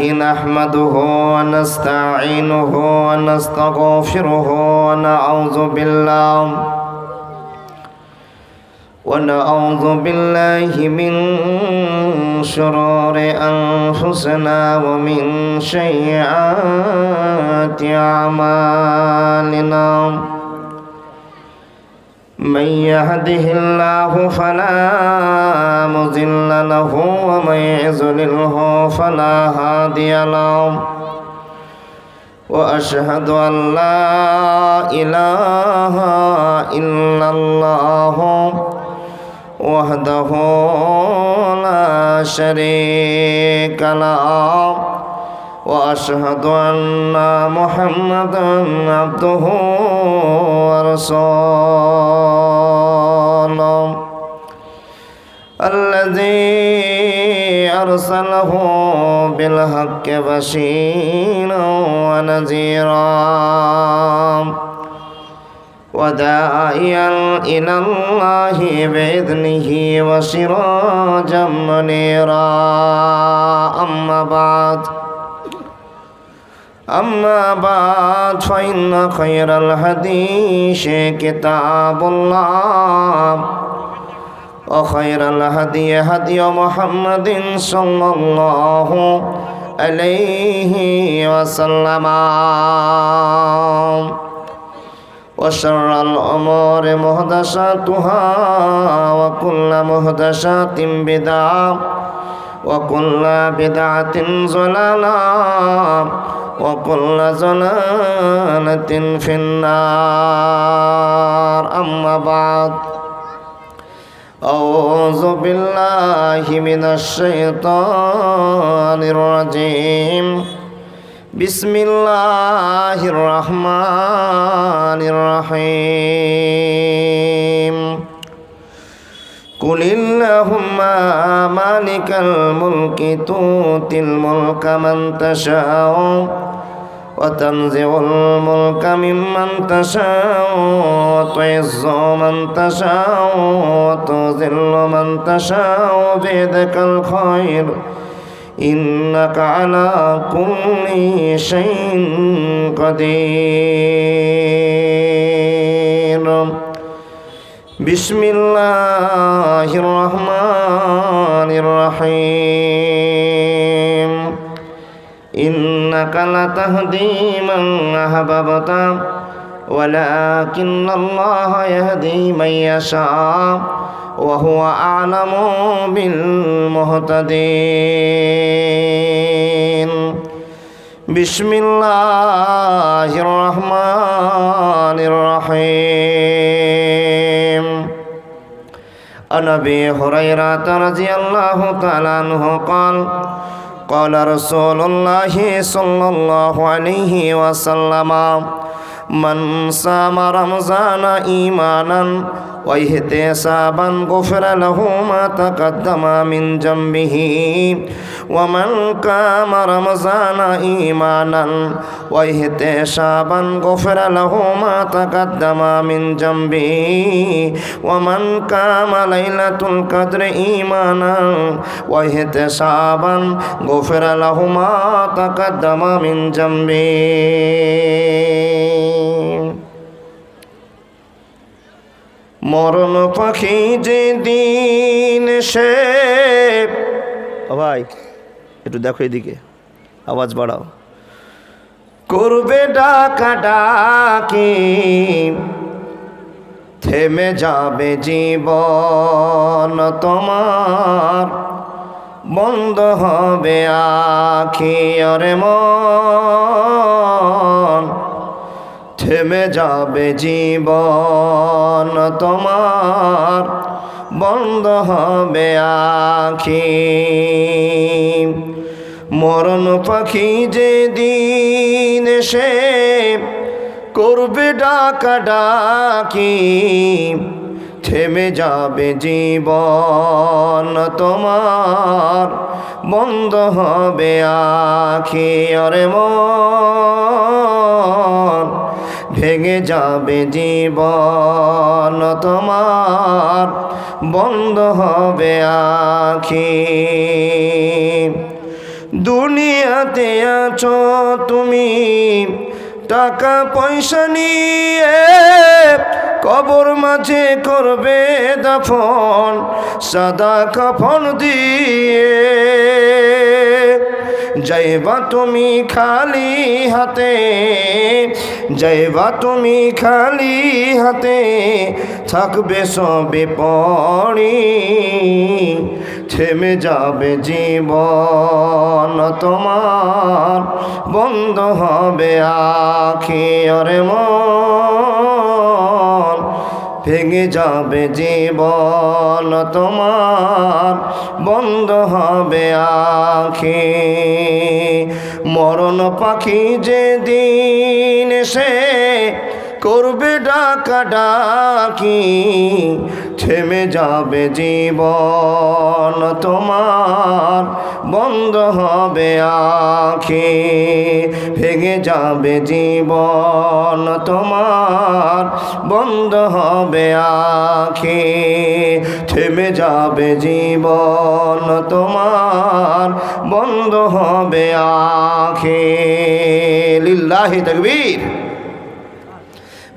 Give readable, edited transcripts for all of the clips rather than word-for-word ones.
نحمده ونستعينه ونستغفره ونعوذ بالله من شرور أنفسنا ومن سيئات أعمالنا من يهده الله فلا مضل له ومن يضلله فلا هادي له وأشهد أن لا إله إلا الله وحده لا شريك له وأشهد أن محمدا عبده ورسوله الذي أرسله بالحق بشيرا ونذيرا وداعيا إلى الله بإذنه وسراجا منيرا أما بعد فإن خير الحديث كتاب الله وخير الهدي هدي محمد صلى الله عليه وسلم وشر الأمور محدثاتها وكل محدثات بدعة وكل بدعة ضلالة وكل ضلالة في النار أما بعد أعوذ بالله من الشيطان الرجيم بسم الله الرحمن الرحيم قل اللهم مالك الملك تؤتي الملك من تشاء وتنزع الملك ممن تشاء وتعز من تشاء وتذل من تشاء بيدك الخير إنك على كل شيء قدير بسم الله الرحمن الرحيم إنك لتهدي من أحببت ولكن الله يهدي من يشاء وهو أعلم بالمهتدين بسم الله الرحمن الرحيم عن أبي هريرة رضي الله تعالى عنه قال قال رسول الله صلى الله عليه وسلم من صام رمضان إيمانا واحتسابا غفر له ما تقدم من ذنبه ومن قام رمضان إيمانا واحتسابا غفر له ما تقدم من ذنبه ومن قام ليلة القدر إيمانا واحتسابا غفر له ما تقدم من ذنبه মরণ পাখি যেদিন সে ভাই একটু দেখো এদিকে আওয়াজ বাড়াও করবে ডাকাডাকি থেমে যাবে জীবন তোমার বন্ধ হবে আখি ওরে মন থেমে যাবে জীবন তোমার বন্ধ হবে আখি মরণ পাখি যেদিন সে করবে ডাকাডাকি থেমে যাবে জীবন তোমার বন্ধ হবে আখি ওরে মন ভেঙে যাবে জীবন তোমার বন্ধ হবে আখি দুনিয়াতে আছো তুমি টাকা পয়সা নিয়ে, কবর মাঝে করবে দাফন সাদা কাফন দিয়ে। যাইবা তুমি খালি হাতে, যাইবা তুমি খালি হাতে, থাকবে সবে পড়ি, থেমে যাবে জীবন তোমার, বন্ধ হবে আখি ওরে মন, ভেঙে যাবে জীবন তোমার, বন্ধ হবে আখি। মরণ পাখি যেদিন এসে করবে ডাকা ডাকি, থেমে যাবে জীবন তোমার, বন্ধ হবে আখি। ভেঙে যাবে জীবন তোমার, বন্ধ হবে আখি। থেমে যাবে জীবন তোমার, বন্ধ হবে আখি। লিল্লাহি তাকবীর।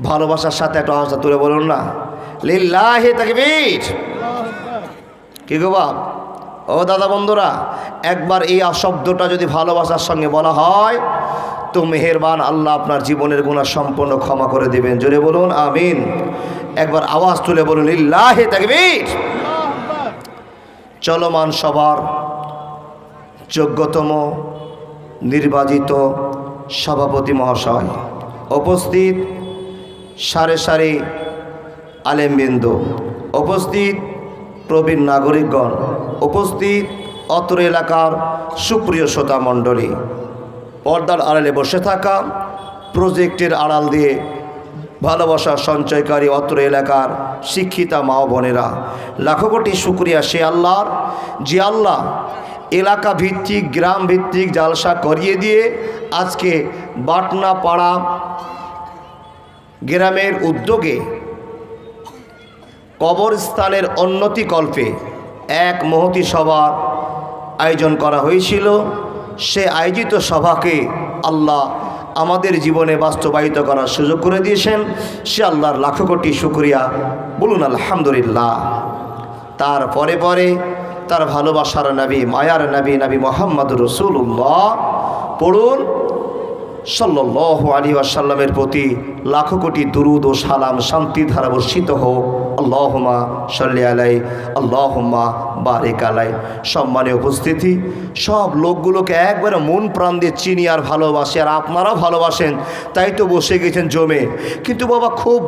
ভালোবাসার সাথে একটা আওয়াজ তুলে বলুন না, লিল্লাহি তাকবীর। কি গো বাপ, ও দাদা বন্ধুরা, একবার এই শব্দটা যদি ভালোবাসার সঙ্গে বলা হয় তো মেহেরবান আল্লাহ আপনার জীবনের গুনাহ সম্পূর্ণ ক্ষমা করে দিবেন। জোরে বলুন আমিন। একবার আওয়াজ তুলে বলুন লিল্লাহি তাকবীর। চলমান সবার যোগ্যতম নির্বাচিত সভাপতি মহাশয়, উপস্থিত সারে সারি আলেমবৃন্দ, উপস্থিত প্রবীণ নাগরিকগণ, উপস্থিত অত্র এলাকার সুপ্রিয় শ্রোতা মণ্ডলী, পর্দার আড়ালে বসে থাকা, প্রজেক্টের আড়াল দিয়ে ভালোবাসা সঞ্চয়কারী অত্র এলাকার শিক্ষিতা মা ও বোনেরা, লাখো কোটি শুকরিয়া সে আল্লাহর, যে আল্লাহ এলাকা ভিত্তিক গ্রাম ভিত্তিক জালসা করিয়ে দিয়ে আজকে বাটনা পাড়া গ্রামের উদ্যোগে কবরস্থানের উন্নতিকল্পে এক মহতী সভার আয়োজন করা হয়েছিল। সে আয়োজিত সভাকে আল্লাহ আমাদের জীবনে বাস্তবায়িত করার সুযোগ করে দিয়েছেন। সে আল্লাহর লাখো কোটি শুকরিয়া, বলুন আলহামদুলিল্লাহ। তার পরে পরে তার ভালোবাসার নবী, মায়ার নবী, নবী মুহাম্মদুর রাসূলুল্লাহ পড়ুন সাল্লাল্লাহু আলাইহি ওয়াসাল্লামের প্রতি লাখো কোটি দুরুদ ও সালাম শান্তি ধারা বর্ষিত হোক। আল্লাহুম্মা সাল্লি আলাইহি, আল্লাহুম্মা বারিক আলাইহি। সম্মানীয় উপস্থিতি, সব লোকগুলোকে একবারে মন প্রাণ দিয়ে চিনি আর ভালোবাসি, আর আপনারাও ভালোবাসেন, তাই তো বসে গেছেন জমে। কিন্তু বাবা খুব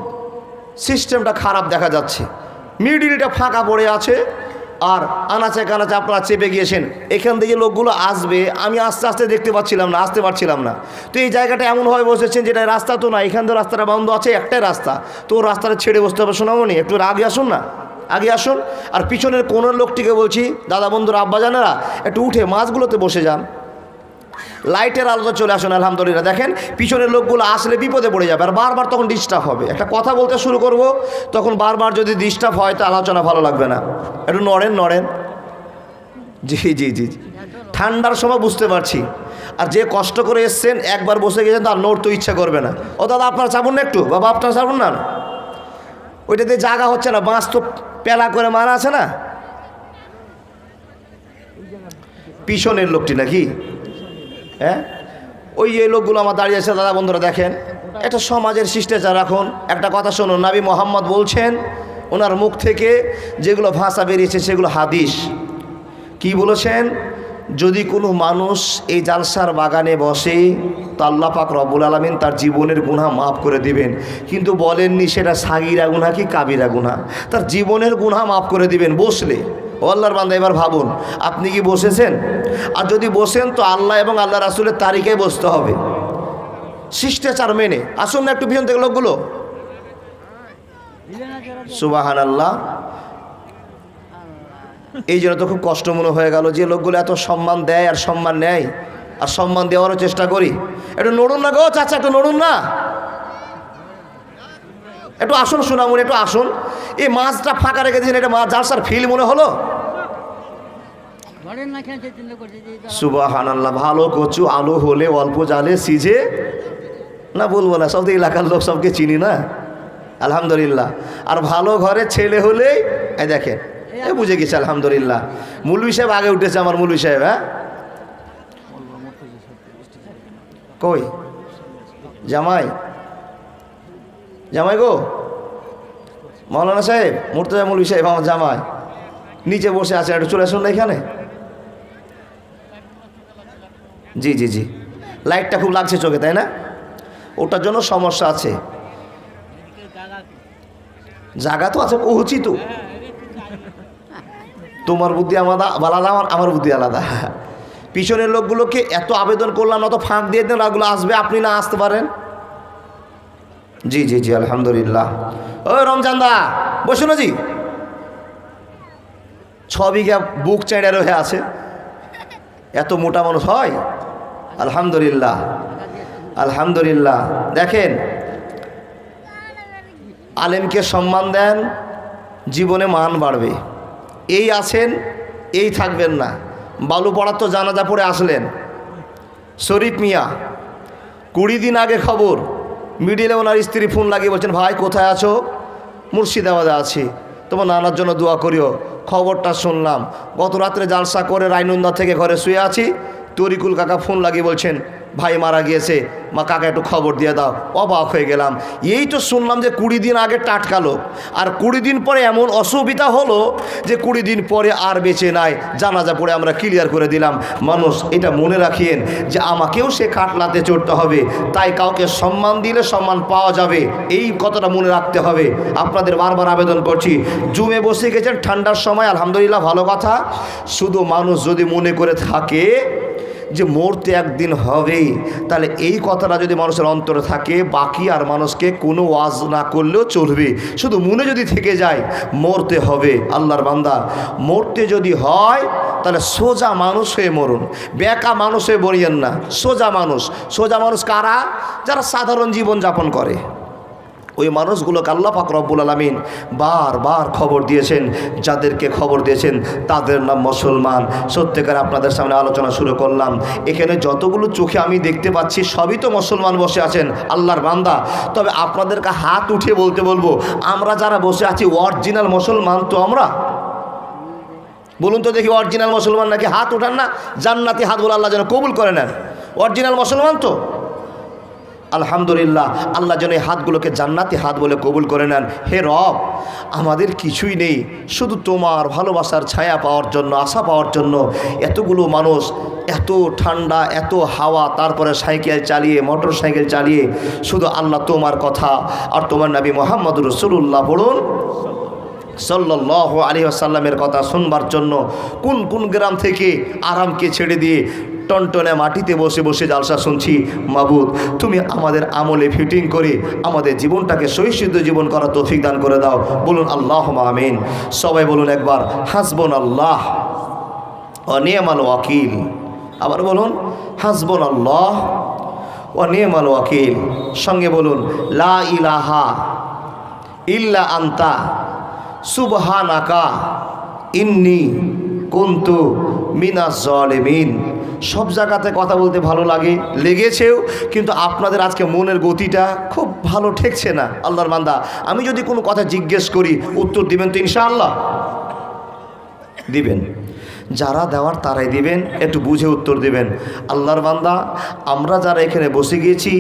সিস্টেমটা খারাপ দেখা যাচ্ছে, মিডিলটা ফাঁকা পড়ে আছে, আর আনাচে কানাচে আপনারা চেপে গিয়েছেন। এখান থেকে লোকগুলো আসবে, আমি আস্তে আস্তে দেখতে পাচ্ছিলাম না, আসতে পারছিলাম না। তো এই জায়গাটা এমনভাবে বসেছেন যেটা রাস্তা তো না, এখান থেকে রাস্তাটা বন্ধ আছে, একটাই রাস্তা, তো রাস্তাটা ছেড়ে বসতে হবে। শোনাবনি, একটু আগে আসুন না, আগে আসুন। আর পিছনের কোনের লোকটিকে বলছি, দাদা বন্ধুরা, আব্বাজানেরা, একটু উঠে মাছগুলোতে বসে যান, লাইটের আলোতে চলে আসুন। আলহামদুলিল্লাহ, দেখেন পিছনের লোকগুলো আসলে বিপদে পড়ে যাবে, আর বারবার তখন ডিস্টার্ব হবে। একটা কথা বলতে শুরু করব, তখন বারবার যদি ডিস্টার্ব হয় তো আলোচনা ভালো লাগবে না। একটু নড়েন নড়েন। জি জি জি, ঠান্ডার সময় বুঝতে পারছি, আর যে কষ্ট করে এসছেন একবার বসে গেছেন তার নড়তে ইচ্ছা করবে না। ও দাদা আপনারা চাপুন না একটু, বাবা আপনারা চাপুন না, ওইটাতে জায়গা হচ্ছে না, বাঁশ তো পেলা করে মারা আছে না। পিছনের লোকটি নাকি, হ্যাঁ ওই যে লোকগুলো আমার দাঁড়িয়ে আছে। দাদা বন্ধুরা দেখেন, একটা সমাজের শিষ্টাচার রাখুন। একটা কথা শুনুন, নবী মুহাম্মদ বলছেন, ওনার মুখ থেকে যেগুলো ভাষা বেরিয়েছে সেগুলো হাদিস। কি বলেছেন? যদি কোনো মানুষ এই জালসার বাগানে বসে তো আল্লাহ পাক রব্বুল আলামিন তার জীবনের গুনাহ মাফ করে দিবেন। কিন্তু বলেননি সেটা সাগীরা গুনাহ কি কাবিরা গুনাহ, তার জীবনের গুনাহ মাফ করে দিবেন বসলে। ও আল্লাহর বান্দা, এবার ভাবুন আপনি কি বসেছেন? আর যদি বসেন তো আল্লাহ এবং আল্লাহ রাসূলের তারিখে বসতে হবে, শিষ্টাচার মেনে। আসুন না একটু পিছন থেকে লোকগুলো। সুবহানাল্লাহ। এই জন্য তো খুব কষ্ট মনে হয়ে গেল যে লোকগুলো এত সম্মান দেয় আর সম্মান নেয়, আর সম্মান দেওয়ারও চেষ্টা করি। একটু নড়ুন না গো চাচা, একটু নড়ুন না, একটু আসুন সোনামুনি, একটু আসুন। এই মাছটা ফাঁকা রেখে দিয়েছেন, এটা মাছ জালসার ফিল মনে হলো। সুবহানাল্লাহ। ভালো কচু আলু হলে অল্প জালে সিজে না, বলবো না, সব তো এলাকার লোক, সবকে চিনি না, আলহামদুলিল্লাহ। আর ভালো ঘরে ছেলে হলেই এই দেখেন, এ বুঝে গেছে আলহামদুলিল্লাহ। মৌলভী সাহেব আগে উঠেছে, আমার মৌলভী সাহেব। হ্যাঁ, কই জামাই? জামাই গো, মৌলানা সাহেব, মুর্তজা মৌলভী সাহেব আমার জামাই নিচে বসে আছে, একটু চলে আসুন না এখানে। জি জি জি, লাইটটা খুব লাগছে চোখে, তাই না? ওটার জন্য সমস্যা আছে। জায়গা তো আছে, পৌঁছি তো। তোমার বুদ্ধি আলাদা, আমার বুদ্ধি আলাদা। পিছনের লোকগুলোকে এত আবেদন করলাম, অত ফাঁক দিয়ে দেন, ওগুলো আসবে, আপনি না আসতে পারেন। জি জি জি, আলহামদুলিল্লাহ। ও রমজানদা, বসুন জি। 6 বিঘা বুক চেঁড়ে রয়ে আছে, এত মোটা মানুষ হয়? আলহামদুলিল্লাহ, আলহামদুলিল্লাহ। দেখেন, আলেমকে সম্মান দেন, জীবনে মান বাড়বে। এই আছেন, এই থাকবেন না। বালু পড়ার তো জানাজা পড়ে আসলেন, শরীফ মিয়া 20 দিন আগে খবর, মিডিলে ওনার স্ত্রী ফোন লাগিয়ে বলছেন, ভাই কোথায় আছো? মুর্শিদাবাদে আছি, তোমার নানার জন্য দোয়া করিও। খবরটা শুনলাম, গত রাত্রে জালসা করে রায়নুন্দা থেকে ঘরে শুয়ে আছি, তরিকুল কাকা ফোন লাগিয়ে বলছেন, ভাই মারা গিয়েছে, মা কাকা একটু খবর দিয়ে দাও। অবাক হয়ে গেলাম। এই তো শুনলাম যে 20 দিন আগে টাটকালো, আর 20 দিন পরে এমন অসুবিধা হলো যে 20 দিন পরে আর বেঁচে নাই। জানাজা পড়ে আমরা ক্লিয়ার করে দিলাম। মানুষ এটা মনে রাখিয়েন যে আমাকেও সে কাটলাতে চড়তে হবে, তাই কাউকে সম্মান দিলে সম্মান পাওয়া যাবে, এই কথাটা মনে রাখতে হবে। আপনাদের বারবার আবেদন করছি, জুমে বসে গেছেন ঠান্ডার সময়, আলহামদুলিল্লাহ, ভালো কথা। শুধু মানুষ যদি মনে করে থাকে যে মরতে একদিন হবে, তাহলে এই কথাটা যদি মানুষের অন্তরে থাকে, বাকি আর মানুষকে কোনো ওয়াজ না করলেও চলবে। শুধু মনে যদি থেকে যায় মরতে হবে, আল্লাহর বান্দা, মরতে যদি হয় তাহলে সোজা মানুষ হয়ে মরুন, বেকা মানুষ হয়ে মরিয়েন না। সোজা মানুষ। সোজা মানুষ কারা? যারা সাধারণ জীবন যাপন করে। ওই মানুষগুলোকে আল্লাহ পাক রব্বুল আলামিন বারবার খবর দিয়েছেন। যাদেরকে খবর দিয়েছেন তাদের নাম মুসলমান। সত্যিকার আপনাদের সামনে আলোচনা শুরু করলাম। এখানে যতগুলো চোখে আমি দেখতে পাচ্ছি সবই তো মুসলমান বসে আছেন, আল্লাহর বান্দা। তবে আপনাদেরকে হাত উঠিয়ে বলতে বলবো, আমরা যারা বসে আছি অরিজিনাল মুসলমান তো আমরা? বলুন তো দেখি, অরিজিনাল মুসলমান নাকি? হাত উঠান না, জান্নাতি হাত বলে আল্লাহ যেন কবুল করে নেন। অরিজিনাল মুসলমান তো? আলহামদুলিল্লাহ, আল্লাহ যেন এই হাতগুলোকে জান্নাতি হাত বলে কবুল করে নেন। হে রব, আমাদের কিছুই নেই, শুধু তোমার ভালোবাসার ছায়া পাওয়ার জন্য, আশা পাওয়ার জন্য এতগুলো মানুষ, এত ঠান্ডা, এত হাওয়া, তারপরে সাইকেল চালিয়ে, মোটর সাইকেল চালিয়ে শুধু আল্লাহ তোমার কথা আর তোমার নবী মুহাম্মদুর রাসূলুল্লাহ পড়ুন সাল্লাল্লাহু আলাইহি ওয়াসাল্লামের কথা শুনবার জন্য কোন কোন গ্রাম থেকে আরামকে ছেড়ে দিয়ে টনটনে মাটিতে বসে বসে জালসা শুনছি। মাবুদ, তুমি আমাদের আমলে ফিটিং করে আমাদের জীবনটাকে সহিষ্ণুত জীবন করার তৌফিক দান করে দাও। বলুন আল্লাহুম্মা আমিন। সবাই বলুন একবার, হাসবুনাল্লাহ ওয়া নি'মাল ওয়াকিল। আবার বলুন, হাসবুনাল্লাহ ওয়া নি'মাল ওয়াকিল। সঙ্গে বলুন, লা ইলাহা ইল্লা আনতা সুবহানাকা ইন্নী কুনতু মিনাজ জালিমিন। সব জায়গাতে কথা বলতে ভালো লেগেছেও, কিন্তু আপনাদের আজকে মনের গতিটা খুব ভালো ঠেকছে না। আল্লাহর বান্দা, আমি যদি কোনো কথা জিজ্ঞেস করি উত্তর দিবেন তো ইনশাআল্লাহ? দিবেন। যারা দেওয়ার তারাই দিবেন, একটু বুঝে উত্তর দিবেন। আল্লাহর বান্দা, আমরা যারা এখানে বসে গিয়েছি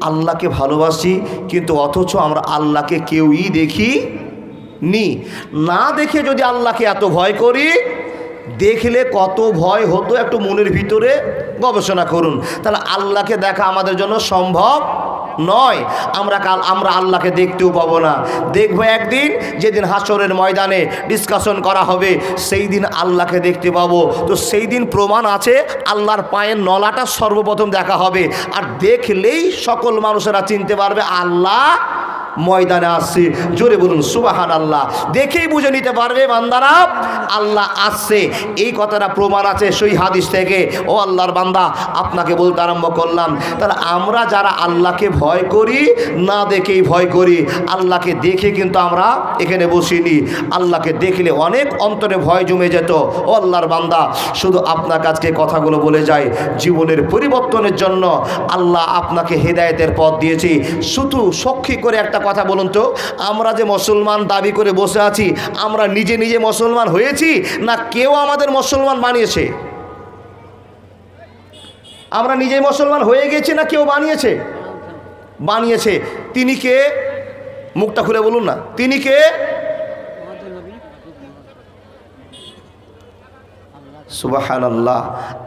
আল্লাহকে ভালোবাসি, কিন্তু অথচ আমরা আল্লাহকে কেউই দেখি না দেখে যদি আল্লাহকে এত ভয় করি, দেখলে কত ভয় হতো একটু মনের ভিতরে গবেষণা করুন। তাহলে আল্লাহকে দেখা আমাদের জন্য সম্ভব নয়। আমরা আল্লাহকে দেখতেও পাবো না। দেখবো একদিন, যেদিন হাসরের ময়দানে ডিসকাশন করা হবে, সেই দিন আল্লাহকে দেখতে পাবো। তো সেই দিন প্রমাণ আছে, আল্লাহর পায়ের নলাটা সর্বপ্রথম দেখা হবে, আর দেখলেই সকল মানুষেরা চিনতে পারবে আল্লাহ ময়দানে আসছে। জোরে বলুন সুবহানাল্লাহ। দেখেই বুঝে নিতে পারবে বান্দারা আল্লাহ আসছে। এই কথাটা প্রমাণ আছে সই হাদিস থেকে। ও আল্লাহর বান্দা, আপনাকে বলতে আরম্ভ করলাম, তাহলে আমরা যারা আল্লাহকে ভয় করি না দেখেই ভয় করি, আল্লাহকে দেখে কিন্তু আমরা এখানে বসিনি। আল্লাহকে দেখলে অনেক অন্তরে ভয় জমে যেত। ও আল্লাহর বান্দা, শুধু আপনার কাছে কথাগুলো বলে যায়, জীবনের পরিবর্তনের জন্য আল্লাহ আপনাকে হেদায়েতের পথ দিয়েছি। শুধু সাক্ষী করে একটা কথা বলুন তো, আমরা যে মুসলমান দাবি করে বসে আছি, আমরা নিজে নিজে মুসলমান হয়েছি না কেউ আমাদের মুসলমান বানিয়েছে? আমরা নিজেই মুসলমান হয়ে গেছি না কেউ বানিয়েছে? বানিয়েছে। তিনি কে? মুখটা খুলে বলুন না, তিনি কে? সুবহানাল্লাহ।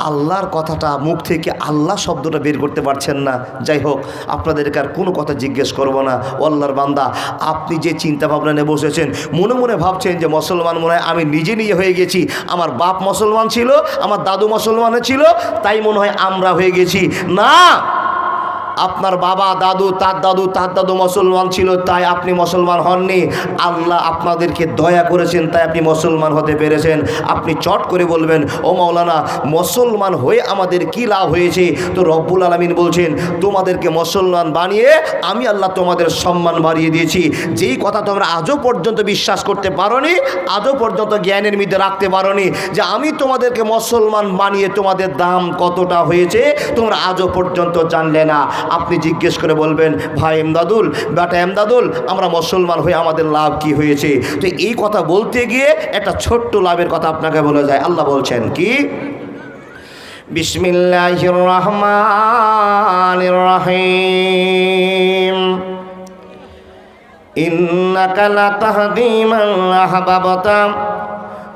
আল্লাহর কথাটা মুখ থেকে আল্লাহ শব্দটা বের করতে পারছেন না। যাই হোক, আপনাদেরকে আর কোনো কথা জিজ্ঞেস করব না। ও আল্লাহর বান্দা, আপনি যে চিন্তা ভাবনা নিয়ে বসেছেন, মনে মনে ভাবছেন যে মুসলমান মনে হয় আমি নিজে নিজে হয়ে গেছি, আমার বাপ মুসলমান ছিল, আমার দাদু মুসলমান ছিল, তাই মনে হয় আমরা হয়ে গেছি। না, আপনার বাবা দাদু তার দাদু মুসলমান ছিল, তাই আপনি মুসলমান হননি। আল্লাহ আপনাদেরকে দয়া করেছেন, তাই আপনি মুসলমান হতে পেরেছেন। আপনি চট করে বলবেন, ও মাওলানা, মুসলমান হয়ে আমাদের কি লাভ হয়েছে? তো রব্বুল আলামিন বলছেন, তোমাদেরকে মুসলমান বানিয়ে আমি আল্লাহ তোমাদের সম্মান বাড়িয়ে দিয়েছি। যেই কথা তোমরা আজও পর্যন্ত বিশ্বাস করতে পারোনি, আজও পর্যন্ত জ্ঞানের মধ্যে রাখতে পারোনি, যে আমি তোমাদেরকে মুসলমান বানিয়ে তোমাদের দাম কতটা হয়েছে তোমরা আজও পর্যন্ত জানলে না। আপনি জিজ্ঞেস করে বলবেন, ভাই এমদাদুল, বেটা এমদাদুল, আমরা মুসলমান হয়ে আমাদের লাভ কি হয়েছে? তো এই কথা বলতে গিয়ে একটা ছোট্ট লাভের কথা আপনাকে বলে যায়। আল্লাহ বলছেন কি? বিসমিল্লাহির রহমানির রহিম। ইন্নাকা লাতাহদি মান আহবাবতা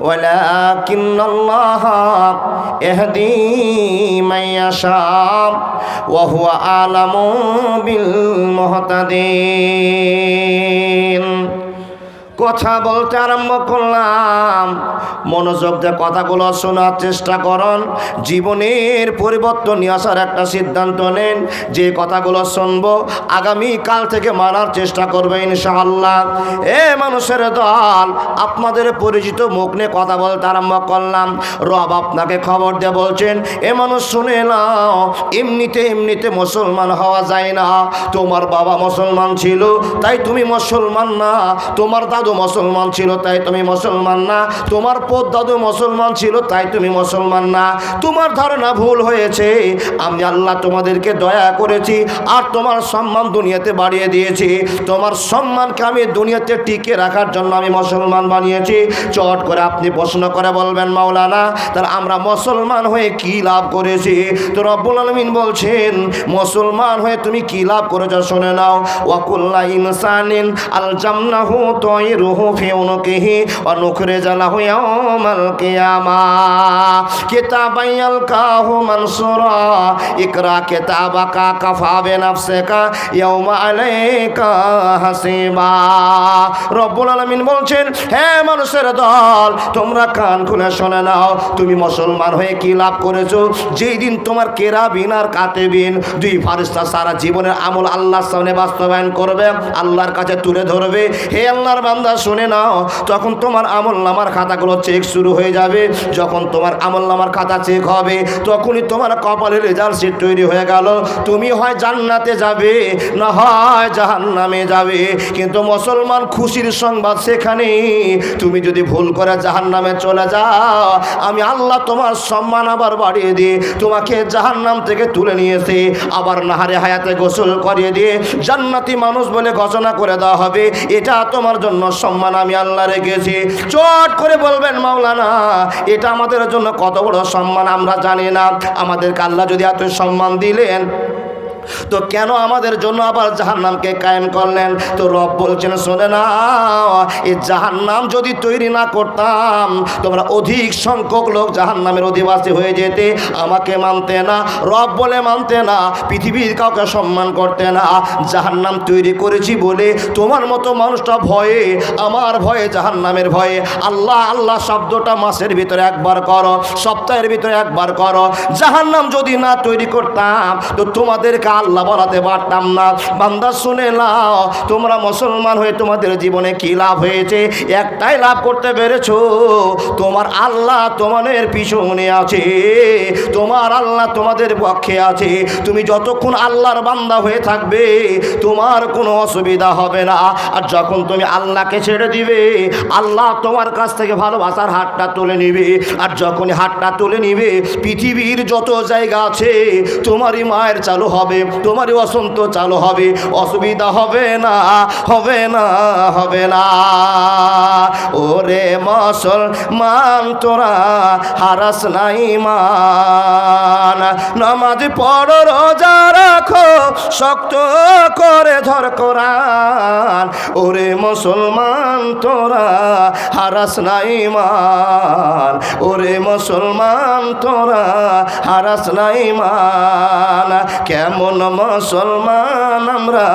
ওয়ালাকিন্নাল্লাহা ইয়াহদি মান ইয়াশা ওয়া হুয়া আ'লামু বিল মুহতাদিন। কথা বলতে আরম্ভ করলাম, মনোযোগ দিয়ে কথাগুলো শোনার চেষ্টা করুন। জীবনের পরিবর্তন নিয়ে আসার একটা সিদ্ধান্ত নেন। যে কথাগুলো শুনবো আগামীকাল থেকে মানার চেষ্টা করবে ইনশাআল্লাহ। এ মানুষের দল, আপনাদের পরিচিত মুখ নিয়ে কথা বলতে আরম্ভ করলাম। রব আপনাকে খবর দিয়ে বলছেন, এ মানুষ শুনে নাও, এমনিতে মুসলমান হওয়া যায় না। তোমার বাবা মুসলমান ছিল তাই তুমি মুসলমান না, তোমার দাদু মুসলমান ছিল তাই তুমি মুসলমান না, তোমার দাদু মুসলমান ছিল তাই তুমি মুসলমান না। তোমার ধারণা ভুল হয়েছে। আমি আল্লাহ তোমাদেরকে দয়া করেছি আর তোমার সম্মান দুনিয়াতে বাড়িয়ে দিয়েছি। তোমার সম্মানকে আমি দুনিয়াতে টিকে রাখার জন্য আমি মুসলমান বানিয়েছি। চট করে আপনি প্রশ্ন করে বলবেন, মাওলানা, তাহলে আমরা মুসলমান হয়ে কি লাভ করেছি? তো রব্বুল আলামিন বলছেন, মুসলমান হয়ে তুমি কি লাভ করেছো শুনে নাও। ওয়াকুল্লা ইনসানিন আলজামনাহু তায়রুহু ফি উনকিহি ওয়া নুখরিজু লাহু ইয়াওমাল কিয়ামাহ কিতাবান ইয়ালকাহু মানসুরা ইকরা কিতাবাকা কাফা বিনাফসিকা ইয়াওমা আলাইকা হাসিবা। রব্বুল আলামিন বলছেন, হে মানুষের দল, তোমরা কান খুলে শুনে নাও, তুমি মুসলমান হয়ে কি লাভ করেছো? যেই দিন তোমার কেরাবিন আর কাতেবিন, দুই ফারিস্তা সারা জীবনের আমল আল্লাহর সামনে বাস্তবায়ন করবে, আল্লাহর কাছে তুলে ধরবে। হে আল্লাহর বান্দা শুনে নাও, তখন তোমার আমল নামার খাতাগুলো চেক শুরু হয়ে যাবে। যখন তোমার আমল নামার খাতা চেক হবে, তখনই তোমার কপালের রেজাল্ট শিট তৈরি হয়ে গেল। তুমি হয় জান্নাতে যাবে না হয় জাহান্নামে যাবে। কিন্তু মুসলমান খুশির সংবাদ সেখানে, তুমি যদি ভুল করে জাহান্নামে চলে যাও, আমি আল্লাহ তোমার সম্মান আবার বাড়িয়ে দিয়ে তোমাকে জাহান্নাম থেকে তুলে নিয়েছে, আবার নাহারে হায়াতে গোসল করিয়ে দিয়ে জান্নাতি মানুষ বলে ঘোষণা করে দেওয়া হবে। এটা তোমার জন্য সম্মান আমি আল্লাহ রেখেছি। চট করে বলবেন, মাওলানা, এটা আমাদের জন্য কত বড় সম্মান আমরা জানি না। আমাদেরকে আল্লাহ যদি এত সম্মান দিলেন, তো কেন আমাদের জন্য আবার জাহান্নামকে কায়েম করলেন? তো রব বলছেন, শোনে না, এই জাহান্নাম যদি তৈরি না করতাম, তোমরা অধিক সংখ্যক লোক জাহান্নামের অধিবাসী হয়ে যেতে, আমাকে মানতে না, রব বলে মানতে না, পৃথিবীর কাউকে সম্মান করতে না। জাহান্নাম তৈরি করেছি বলে তোমার মতো মানুষটা ভয়ে, আমার ভয়ে, জাহান্নামের ভয়ে, আল্লাহ আল্লাহ শব্দটা মাসের ভিতরে একবার করো, সপ্তাহের ভিতরে একবার করো। জাহান্নাম যদি না তৈরি করতাম, তো তোমাদেরকে আল্লাহ বলাতে পারতাম না। বান্দা শুনে নাও, তোমরা মুসলমান হয়ে তোমাদের জীবনে কি লাভ হয়েছে? একটাই লাভ করতে পেরেছো, তোমার আল্লাহ তোমাদের পিছনে আছে, তোমার আল্লাহ তোমাদের পক্ষে আছে। তুমি যতক্ষণ আল্লাহর বান্দা হয়ে থাকবে তোমার কোনো অসুবিধা হবে না। আর যখন তুমি আল্লাহকে ছেড়ে দিবে, আল্লাহ তোমার কাছ থেকে ভালোবাসার হাতটা তুলে নিবে। আর যখনই হাতটা তুলে নিবে, পৃথিবীর যত জায়গা আছে তোমারই মায়ের চালু হবে, তোমারই অসন্ত চালু হবে, অসুবিধা হবে না, হবে না, হবে না। ওরে মুসলমান তোরা হারাস না ঈমান, নামাজ পড়ো রোজা রাখো শক্ত করে ধর কোরআন। ওরে মুসলমান তোরা হারাস না ঈমান, ওরে মুসলমান তোরা হারাস না ঈমান। কেমন মুসলমান আমরা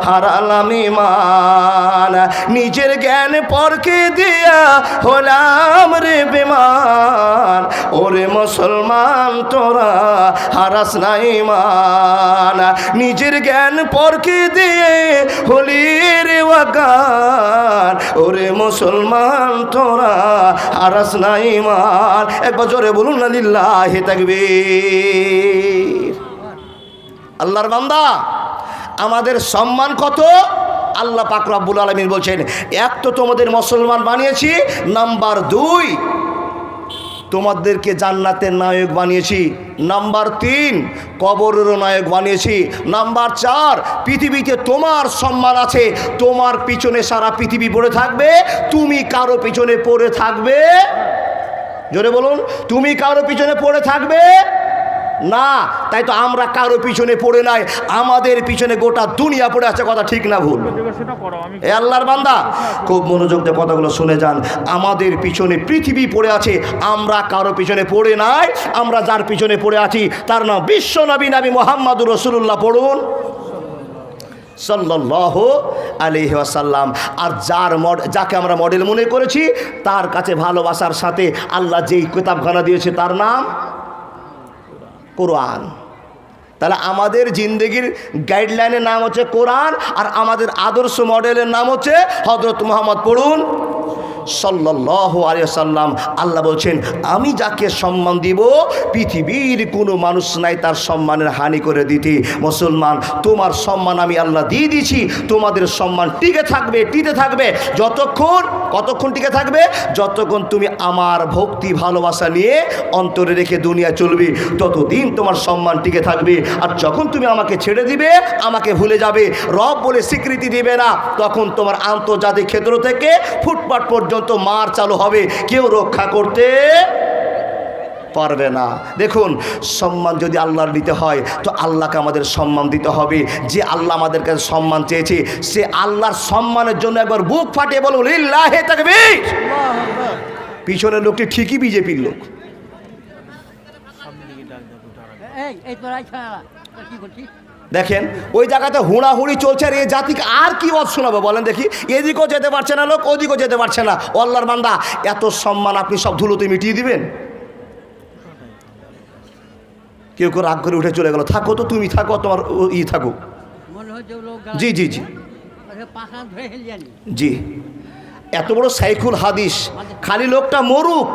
হারালাম ঈমান, নিজের জ্ঞান পরকে দিয়া হলাম রে বেমান। ওরে মুসলমান তোরা হারাস না ঈমান, নিজের জ্ঞান পরকে দিয়ে হলি রে ওয়াগান। ওরে মুসলমান তোরা হারাস না ঈমান। একবার জোরে বলুন না লিল্লাহি তাকবীর। আল্লাহর বান্দা, আমাদের সম্মান কত? আল্লাহ পাক রব্বুল আলামিন বলছেন, এক তো তোমাদের মুসলমান বানিয়েছি, নাম্বার 2 তোমাদেরকে জান্নাতের নায়ক বানিয়েছি, নাম্বার 3 কবরেরও নায়ক বানিয়েছি, নাম্বার 4 পৃথিবীতে তোমার সম্মান আছে, তোমার পিছনে সারা পৃথিবী পড়ে থাকবে, তুমি কারো পিছনে পড়ে থাকবে? জোরে বলুন, তুমি কারো পিছনে পড়ে থাকবে না। তাই তো আমরা কারো পিছনে পড়ে নাই, আমাদের পিছনে গোটা দুনিয়া পড়ে আছে। কথা ঠিক না ভুল? এ আল্লাহর বান্দা, খুব মনোযোগ দিয়ে কথাগুলো শুনে যান। আমাদের পিছনে পৃথিবী পড়ে আছে, আমরা কারো পিছনে পড়ে নাই। আমরা যার পিছনে পড়ে আছি তার নাম বিশ্ব নবী নবী মুহাম্মদুর রাসূলুল্লাহ। পড়ুন সাল্লাল্লাহু আলাইহি ওয়াসাল্লাম। আর যাকে আমরা মডেল মনে করেছি, তার কাছে ভালোবাসার সাথে আল্লাহ যেই কিতাবখানা দিয়েছে তার নাম কোরআন। তাহলে আমাদের জিন্দেগির গাইডলাইনের নাম হচ্ছে কোরআন, আর আমাদের আদর্শ মডেলের নাম হচ্ছে হযরত মুহাম্মদ। পড়ুন সাল্লাল্লাহু আলাইহি ওয়াসাল্লাম। আল্লাহ বলছেন, আমি যাকে সম্মান দিব পৃথিবীর কোনো মানুষ নাই তার সম্মানের হানি করে দিতে। মুসলমান, তোমার সম্মান আমি আল্লাহ দিয়ে দিয়েছি, তোমাদের সম্মান টিকে থাকবে, টিকে থাকবে যতক্ষণ, কতক্ষণ টিকে থাকবে? যতক্ষণ তুমি আমার ভক্তি ভালোবাসা নিয়ে অন্তরে রেখে দুনিয়া চলবে, ততদিন তোমার সম্মান টিকে থাকবে। আর যখন তুমি আমাকে ছেড়ে দিবে, আমাকে ভুলে যাবে, রব বলে স্বীকৃতি দিবে না, তখন তোমার আন্তর্জাতিক ক্ষেত্র থেকে ফুটপাত পর্যন্ত মার চালু হবে, কেউ রক্ষা করতে পারবে না। দেখুন, সম্মান যদি আল্লাহর দিতে হয় তো আল্লাহকে আমাদের সম্মান দিতে হবে। যে আল্লাহ আমাদের কাছে সম্মান চেয়েছে, সে আল্লাহর সম্মানের জন্য একবার বুক ফাটিয়ে বলুন লিল্লাহি তাকবীর। পিছনের লোকটি ঠিকই বিজেপির লোক। দেখেন, ওই জায়গাতে হুড়াহুড়ি চলছে, আর এই জাতিকে আর কি ওয়াজ শোনাবো বলেন দেখি? এদিকেও যেতে পারছে না লোক, ওদিকেও যেতে পারছে না। আল্লাহর বান্দা, এত সম্মান আপনি সব ধুলোতে মিটিয়ে দিবেন? কেউ কেউ রাগ করে উঠে চলে গেল, থাকো তো, তুমি থাকো, তোমার থাকো। জি জি জি জি, এত বড় সাইকুল হাদিস, খালি লোকটা মরুক,